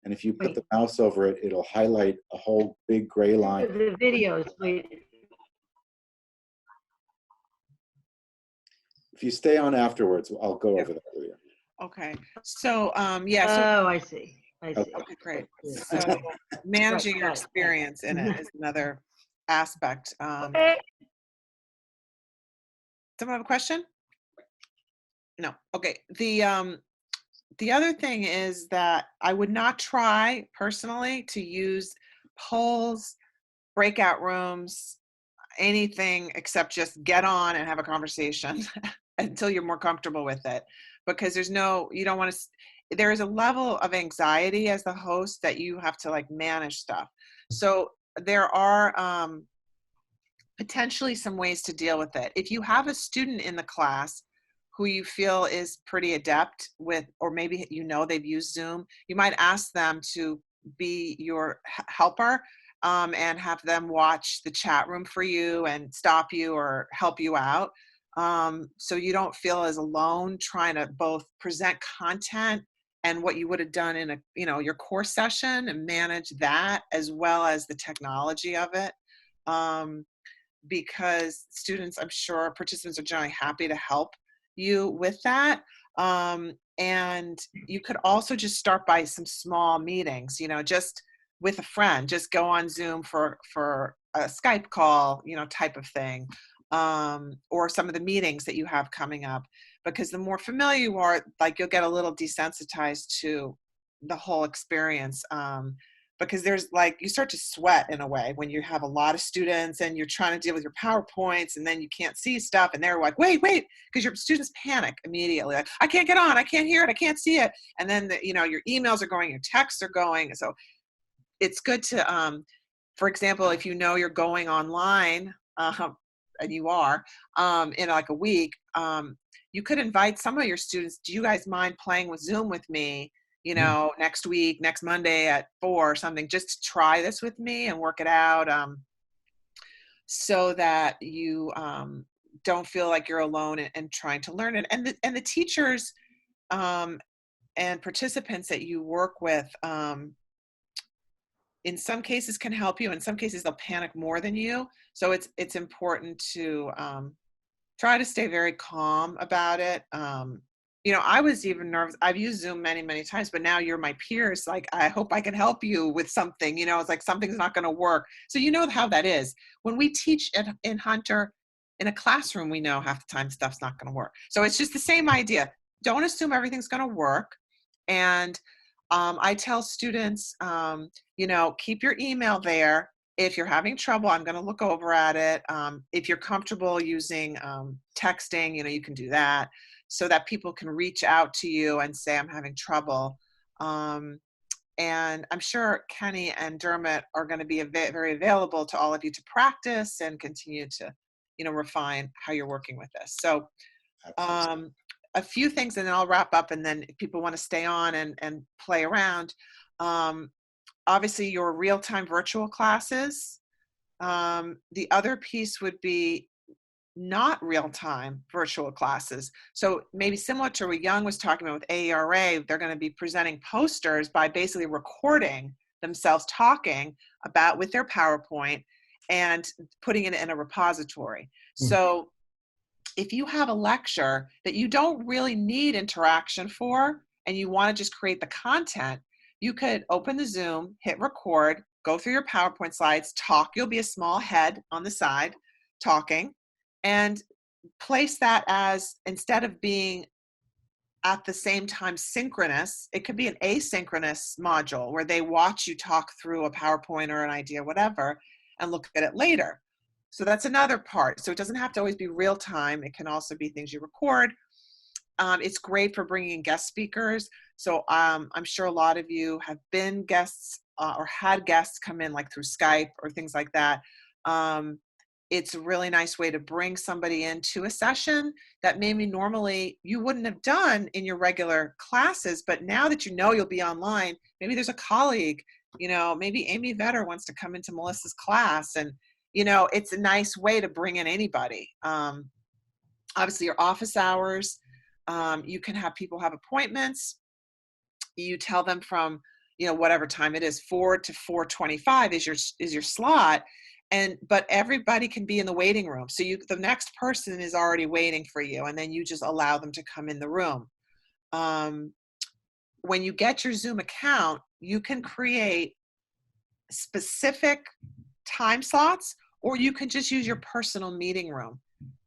S5: And if you put the mouse over it, it'll highlight a whole big gray line.
S4: The videos, wait.
S5: If you stay on afterwards, I'll go over that with you.
S1: Okay. So, yeah. So,
S4: oh, I see.
S1: Okay, great. So managing your experience in it is another aspect.
S4: Okay.
S1: Someone have a question? No. Okay. The other thing is that I would not try personally to use polls, breakout rooms, anything except just get on and have a conversation until you're more comfortable with it. Because you don't want to, there is a level of anxiety as the host that you have to like manage stuff. So there are potentially some ways to deal with it. If you have a student in the class who you feel is pretty adept with, or maybe they've used Zoom, you might ask them to be your helper and have them watch the chat room for you and stop you or help you out. So you don't feel as alone trying to both present content and what you would have done in your course session and manage that as well as the technology of it. Because students, I'm sure participants are generally happy to help you with that. And you could also just start by some small meetings, just with a friend, just go on Zoom for a Skype call, type of thing. Or some of the meetings that you have coming up, because the more familiar you are, like you'll get a little desensitized to the whole experience. Because there's you start to sweat in a way when you have a lot of students and you're trying to deal with your PowerPoints and then you can't see stuff and they're like, wait, because your students panic immediately. Like, I can't get on, I can't hear it, I can't see it. And then, your emails are going, your texts are going. So it's good to, for example, if you're going online, and you are, in like a week, you could invite some of your students, do you guys mind playing with Zoom with me, next week, next Monday at 4 or something, just to try this with me and work it out, so that you don't feel like you're alone and trying to learn it. And the teachers and participants that you work with, in some cases can help you. In some cases, they'll panic more than you. So it's important to try to stay very calm about it. I was even nervous. I've used Zoom many, many times, but now you're my peers. Like, I hope I can help you with something. It's like something's not going to work. So you know how that is. When we teach in Hunter in a classroom, we know half the time stuff's not going to work. So it's just the same idea. Don't assume everything's going to work. And I tell students, keep your email there. If you're having trouble, I'm going to look over at it. If you're comfortable using texting, you can do that so that people can reach out to you and say, I'm having trouble. And I'm sure Kenny and Dermot are going to be very available to all of you to practice and continue to, refine how you're working with this. So a few things, and then I'll wrap up, and then if people want to stay on and play around. Obviously, your real-time virtual classes. The other piece would be not real-time virtual classes. So maybe similar to what Young was talking about with AERA, they're going to be presenting posters by basically recording themselves talking about with their PowerPoint and putting it in a repository. So if you have a lecture that you don't really need interaction for, and you want to just create the content, you could open the Zoom, hit record, go through your PowerPoint slides, talk. You'll be a small head on the side talking, and place that as, instead of being at the same time synchronous, it could be an asynchronous module where they watch you talk through a PowerPoint or an idea, whatever, and look at it later. So that's another part. So it doesn't have to always be real time. It can also be things you record. It's great for bringing in guest speakers. So I'm sure a lot of you have been guests or had guests come in like through Skype or things like that. It's a really nice way to bring somebody into a session that maybe normally you wouldn't have done in your regular classes. But now that you'll be online, maybe there's a colleague, maybe Amy Vetter wants to come into Melissa's class, and it's a nice way to bring in anybody. Obviously, your office hours, you can have people have appointments. You tell them from, whatever time it is, 4 to 4:25 is your slot. But everybody can be in the waiting room. So the next person is already waiting for you, and then you just allow them to come in the room. When you get your Zoom account, you can create specific time slots, or you can just use your personal meeting room.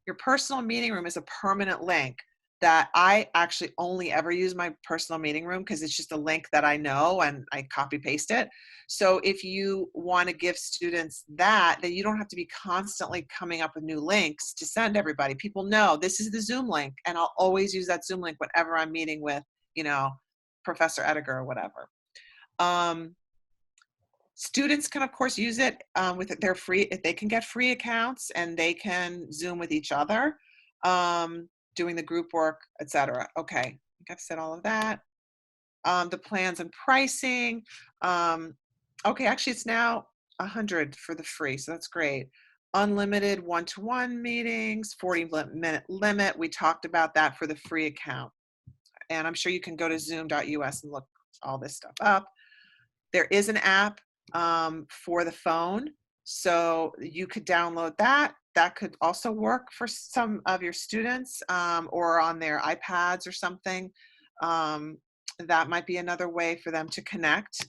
S1: Your personal meeting room is a permanent link. that I actually only ever use my personal meeting room because it's just a link that I know and I copy paste it. So if you want to give students that, then you don't have to be constantly coming up with new links to send everybody. People know this is the Zoom link, and I'll always use that Zoom link whenever I'm meeting with, Professor Ediger or whatever. Students can, of course, use it with their free, if they can get free accounts and they can Zoom with each other, doing the group work, etc. Okay, I think I've said all of that. The plans and pricing. Okay, actually, it's now $100 for the free, so that's great. Unlimited one-to-one meetings, 40-minute limit. We talked about that for the free account. And I'm sure you can go to zoom.us and look all this stuff up. There is an app for the phone, so you could download that. That could also work for some of your students or on their iPads or something. That might be another way for them to connect.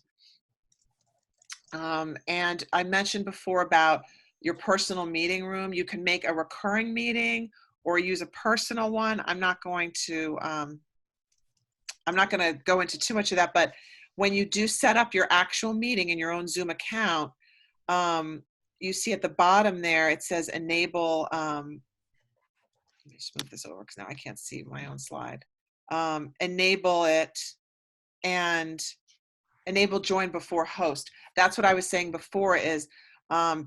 S1: And I mentioned before about your personal meeting room. You can make a recurring meeting or use a personal one. I'm not going to go into too much of that, but when you do set up your actual meeting in your own Zoom account, you see at the bottom there, it says enable, let me just move this over because now I can't see my own slide. Enable it and enable join before host. That's what I was saying before is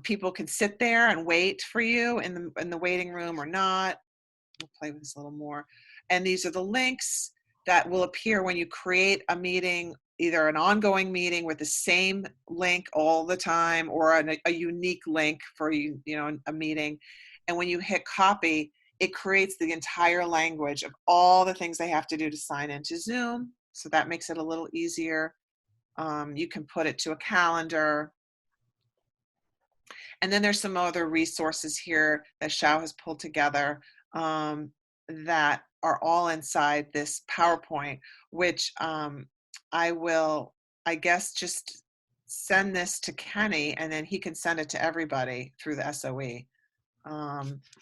S1: people can sit there and wait for you in the waiting room or not. We'll play with this a little more. And these are the links that will appear when you create a meeting, either an ongoing meeting with the same link all the time or a unique link for a meeting. And when you hit copy, it creates the entire language of all the things they have to do to sign into Zoom. So that makes it a little easier. You can put it to a calendar. And then there's some other resources here that Xiao has pulled together that are all inside this PowerPoint, which I will, I guess, just send this to Kenny and then he can send it to everybody through the SOE.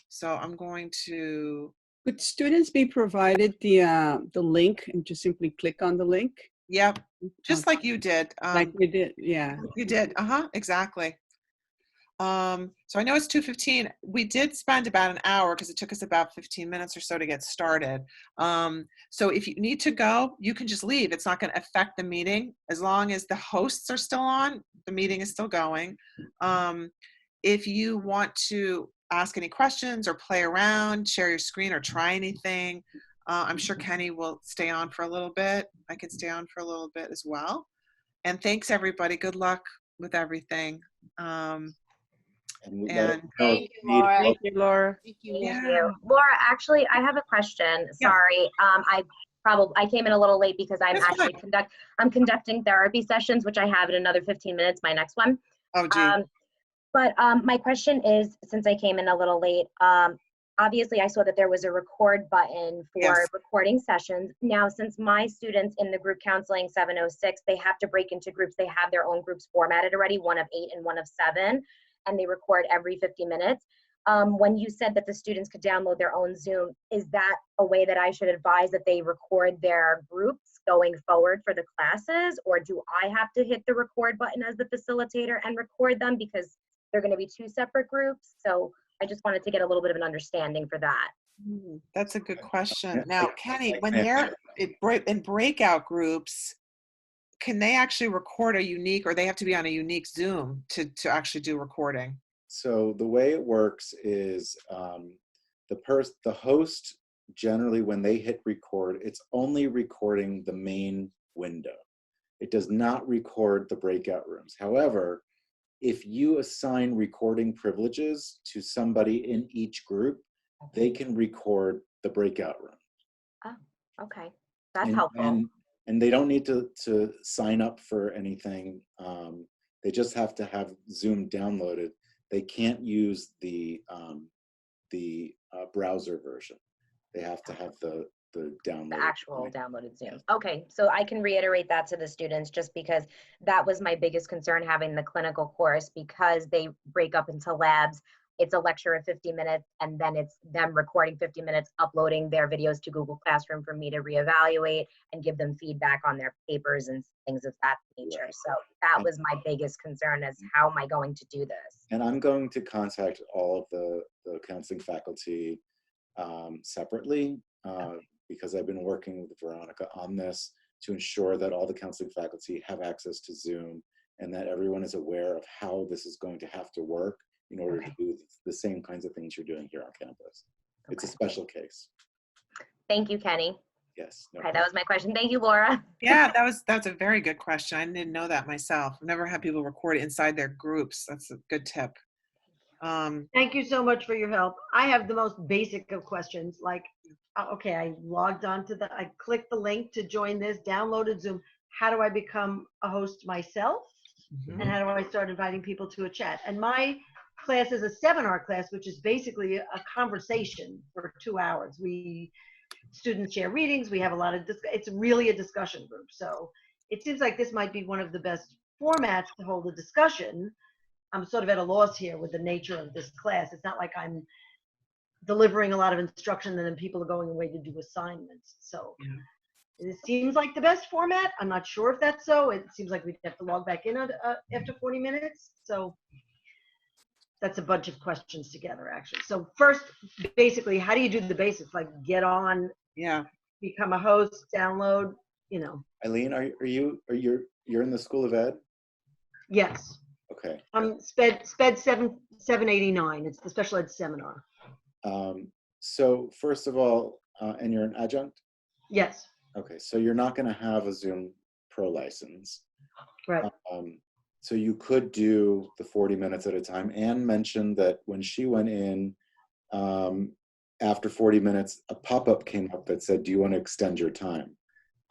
S1: So I'm going to.
S3: Could students be provided the link and just simply click on the link?
S1: Yep, just like you did.
S3: Like we did, yeah.
S1: You did, exactly. So I know it's 2:15. We did spend about an hour because it took us about 15 minutes or so to get started. So if you need to go, you can just leave. It's not going to affect the meeting. As long as the hosts are still on, the meeting is still going. If you want to ask any questions or play around, share your screen or try anything, I'm sure Kenny will stay on for a little bit. I can stay on for a little bit as well. And thanks everybody. Good luck with everything.
S5: And
S8: thank you, Laura.
S3: Thank you, Laura.
S8: Thank you.
S14: Thank you. Laura, actually, I have a question. Sorry. I came in a little late because I'm actually conducting therapy sessions, which I have in another 15 minutes, my next one.
S1: Oh, gee.
S14: But my question is, since I came in a little late, obviously I saw that there was a record button for recording sessions. Now, since my students in the group counseling 706, they have to break into groups. They have their own groups formatted already, one of 8 and one of 7, and they record every 50 minutes. When you said that the students could download their own Zoom, is that a way that I should advise that they record their groups going forward for the classes? Or do I have to hit the record button as the facilitator and record them because they're going to be 2 separate groups? So I just wanted to get a little bit of an understanding for that.
S1: That's a good question. Now, Kenny, when they're in breakout groups, can they actually record a unique, or they have to be on a unique Zoom to actually do recording?
S5: So the way it works is the host, generally when they hit record, it's only recording the main window. It does not record the breakout rooms. However, if you assign recording privileges to somebody in each group, they can record the breakout room.
S14: Oh, okay. That's helpful.
S5: And they don't need to sign up for anything. They just have to have Zoom downloaded. They can't use the browser version. They have to have the
S14: actual downloaded Zoom. Okay, so I can reiterate that to the students just because that was my biggest concern having the clinical course, because they break up into labs. it's a lecture of 50 minutes, and then it's them recording 50 minutes, uploading their videos to Google Classroom for me to reevaluate and give them feedback on their papers and things of that nature. So that was my biggest concern, is how am I going to do this?
S5: And I'm going to contact all of the counseling faculty separately because I've been working with Veronica on this to ensure that all the counseling faculty have access to Zoom and that everyone is aware of how this is going to have to work in order to do the same kinds of things you're doing here on campus. It's a special case.
S14: Thank you, Kenny.
S5: Yes. No
S14: Okay, that was my question. Thank you, Laura.
S1: Yeah, that's a very good question. I didn't know that myself. I've never had people record inside their groups. That's a good tip.
S4: Thank you so much for your help. I have the most basic of questions. Like, okay, I logged on to I clicked the link to join this, downloaded Zoom. How do I become a host myself?
S1: Mm-hmm.
S4: And how do I start inviting people to a chat? And my class is a seminar class, which is basically a conversation for 2 hours. Students share readings. We have a lot of, it's really a discussion group. So it seems like this might be one of the best formats to hold a discussion. I'm sort of at a loss here with the nature of this class. It's not like I'm delivering a lot of instruction and then people are going away to do assignments. So it seems like the best format. I'm not sure if that's so. It seems like we'd have to log back in after 40 minutes. So that's a bunch of questions together, actually. So first, basically, how do you do the basics? Like get on, become a host, download, you know.
S5: Eileen, you're in the School of Ed?
S4: Yes.
S5: Okay.
S4: SPED 789. It's the special ed seminar.
S5: So first of all, and you're an adjunct?
S4: Yes.
S5: Okay, so you're not going to have a Zoom Pro license.
S4: Right.
S5: So you could do the 40 minutes at a time. Anne mentioned that when she went in, after 40 minutes, a pop-up came up that said, do you want to extend your time?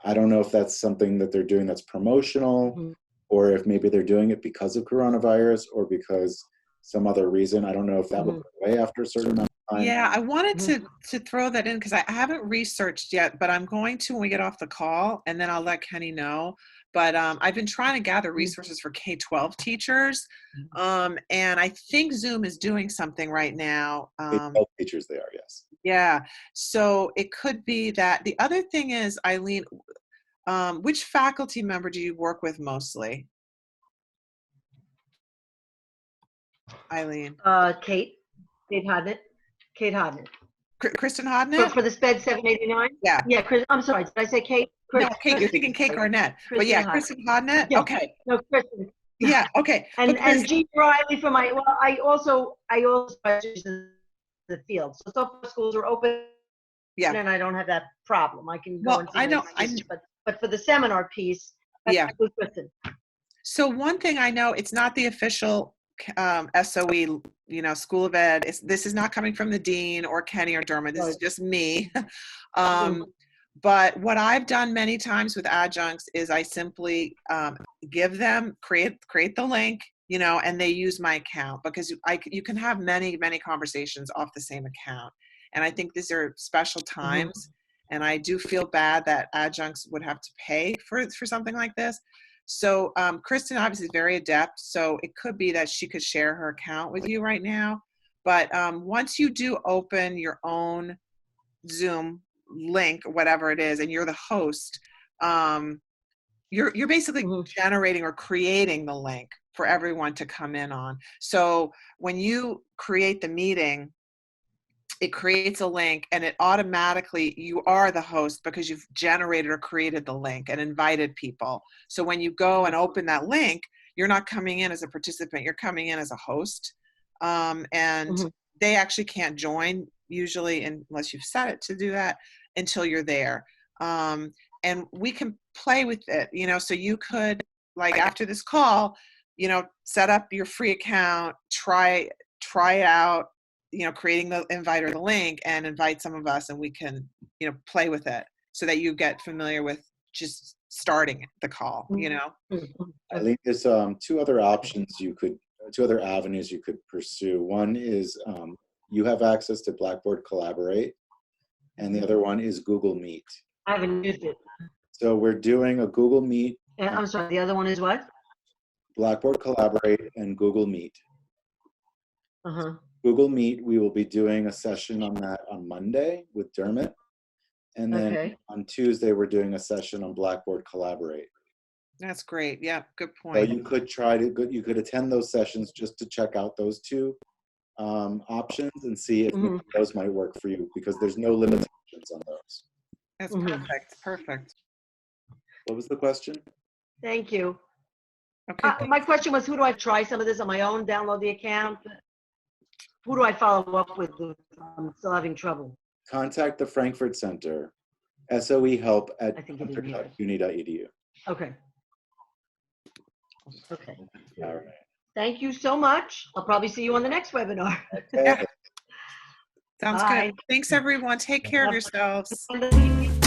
S5: I don't know if that's something that they're doing that's promotional, or if maybe they're doing it because of coronavirus or because some other reason. I don't know if that will go away after a certain amount of time.
S1: Yeah, I wanted to throw that in because I haven't researched yet, but I'm going to when we get off the call, and then I'll let Kenny know. But I've been trying to gather resources for K-12 teachers, and I think Zoom is doing something right now.
S5: K-12 teachers, they are, yes.
S1: Yeah, so it could be that. The other thing is, Eileen, which faculty member do you work with mostly? Eileen.
S4: Kate Hodnett. Kate Hodnett.
S1: Kristen Hodnett?
S4: For the SPED 789?
S1: Yeah.
S4: Yeah, Chris, I'm sorry, did I say Kate?
S1: No, Kate, you're thinking Kate Garnett. But yeah, Kristen Hodnett?
S4: Yeah.
S1: Okay.
S4: No, Kristen.
S1: Yeah, okay.
S4: And Jean Riley for my, well, I also in the field. So far schools are open.
S1: Yeah.
S4: And I don't have that problem. I can go and see but for the seminar piece,
S1: yeah.
S4: Kristen.
S1: So one thing I know, it's not the official SOE, School of Ed. This is not coming from the dean or Kenny or Dermot. This is just me. But what I've done many times with adjuncts is I simply give them, create the link, and they use my account because you can have many, many conversations off the same account. And I think these are special times. And I do feel bad that adjuncts would have to pay for something like this. So Kristen obviously is very adept. So it could be that she could share her account with you right now. But once you do open your own Zoom link, whatever it is, and you're the host, you're basically generating or creating the link for everyone to come in on. So when you create the meeting, it creates a link and it automatically, you are the host because you've generated or created the link and invited people. So when you go and open that link, you're not coming in as a participant, you're coming in as a host. And they actually can't join usually unless you've set it to do that until you're there. And we can play with it, so you could, like after this call, set up your free account, try it out, creating the invite or the link and invite some of us and we can, play with it so that you get familiar with just starting the call,
S5: I think there's two other avenues you could pursue. One is you have access to Blackboard Collaborate, and the other one is Google Meet.
S4: I haven't used it.
S5: So we're doing a Google Meet.
S4: I'm sorry, the other one is what?
S5: Blackboard Collaborate and Google Meet. Google Meet, we will be doing a session on that on Monday with Dermot. And then
S4: Okay.
S5: on Tuesday, we're doing a session on Blackboard Collaborate.
S1: That's great. Yeah, good
S5: So
S1: point.
S5: you could you could attend those sessions just to check out those two options and see if
S4: Mhm.
S5: those might work for you, because there's no limitations on those.
S1: That's
S4: Mhm.
S1: perfect. Perfect.
S5: What was the question?
S4: Thank you.
S1: Okay.
S4: My question was, who do I try some of this on my own, download the account? Who do I follow up with if I'm still having trouble?
S5: Contact the Frankfort Center, SOEhelp
S4: I think it is here.
S5: uni.edu.
S4: Okay. Okay.
S5: All right.
S4: Thank you so much. I'll probably see you on the next webinar.
S5: Okay.
S1: Sounds
S4: Bye.
S1: good. Thanks, everyone. Take care of
S4: Have-
S1: yourselves.
S4: Wonderful.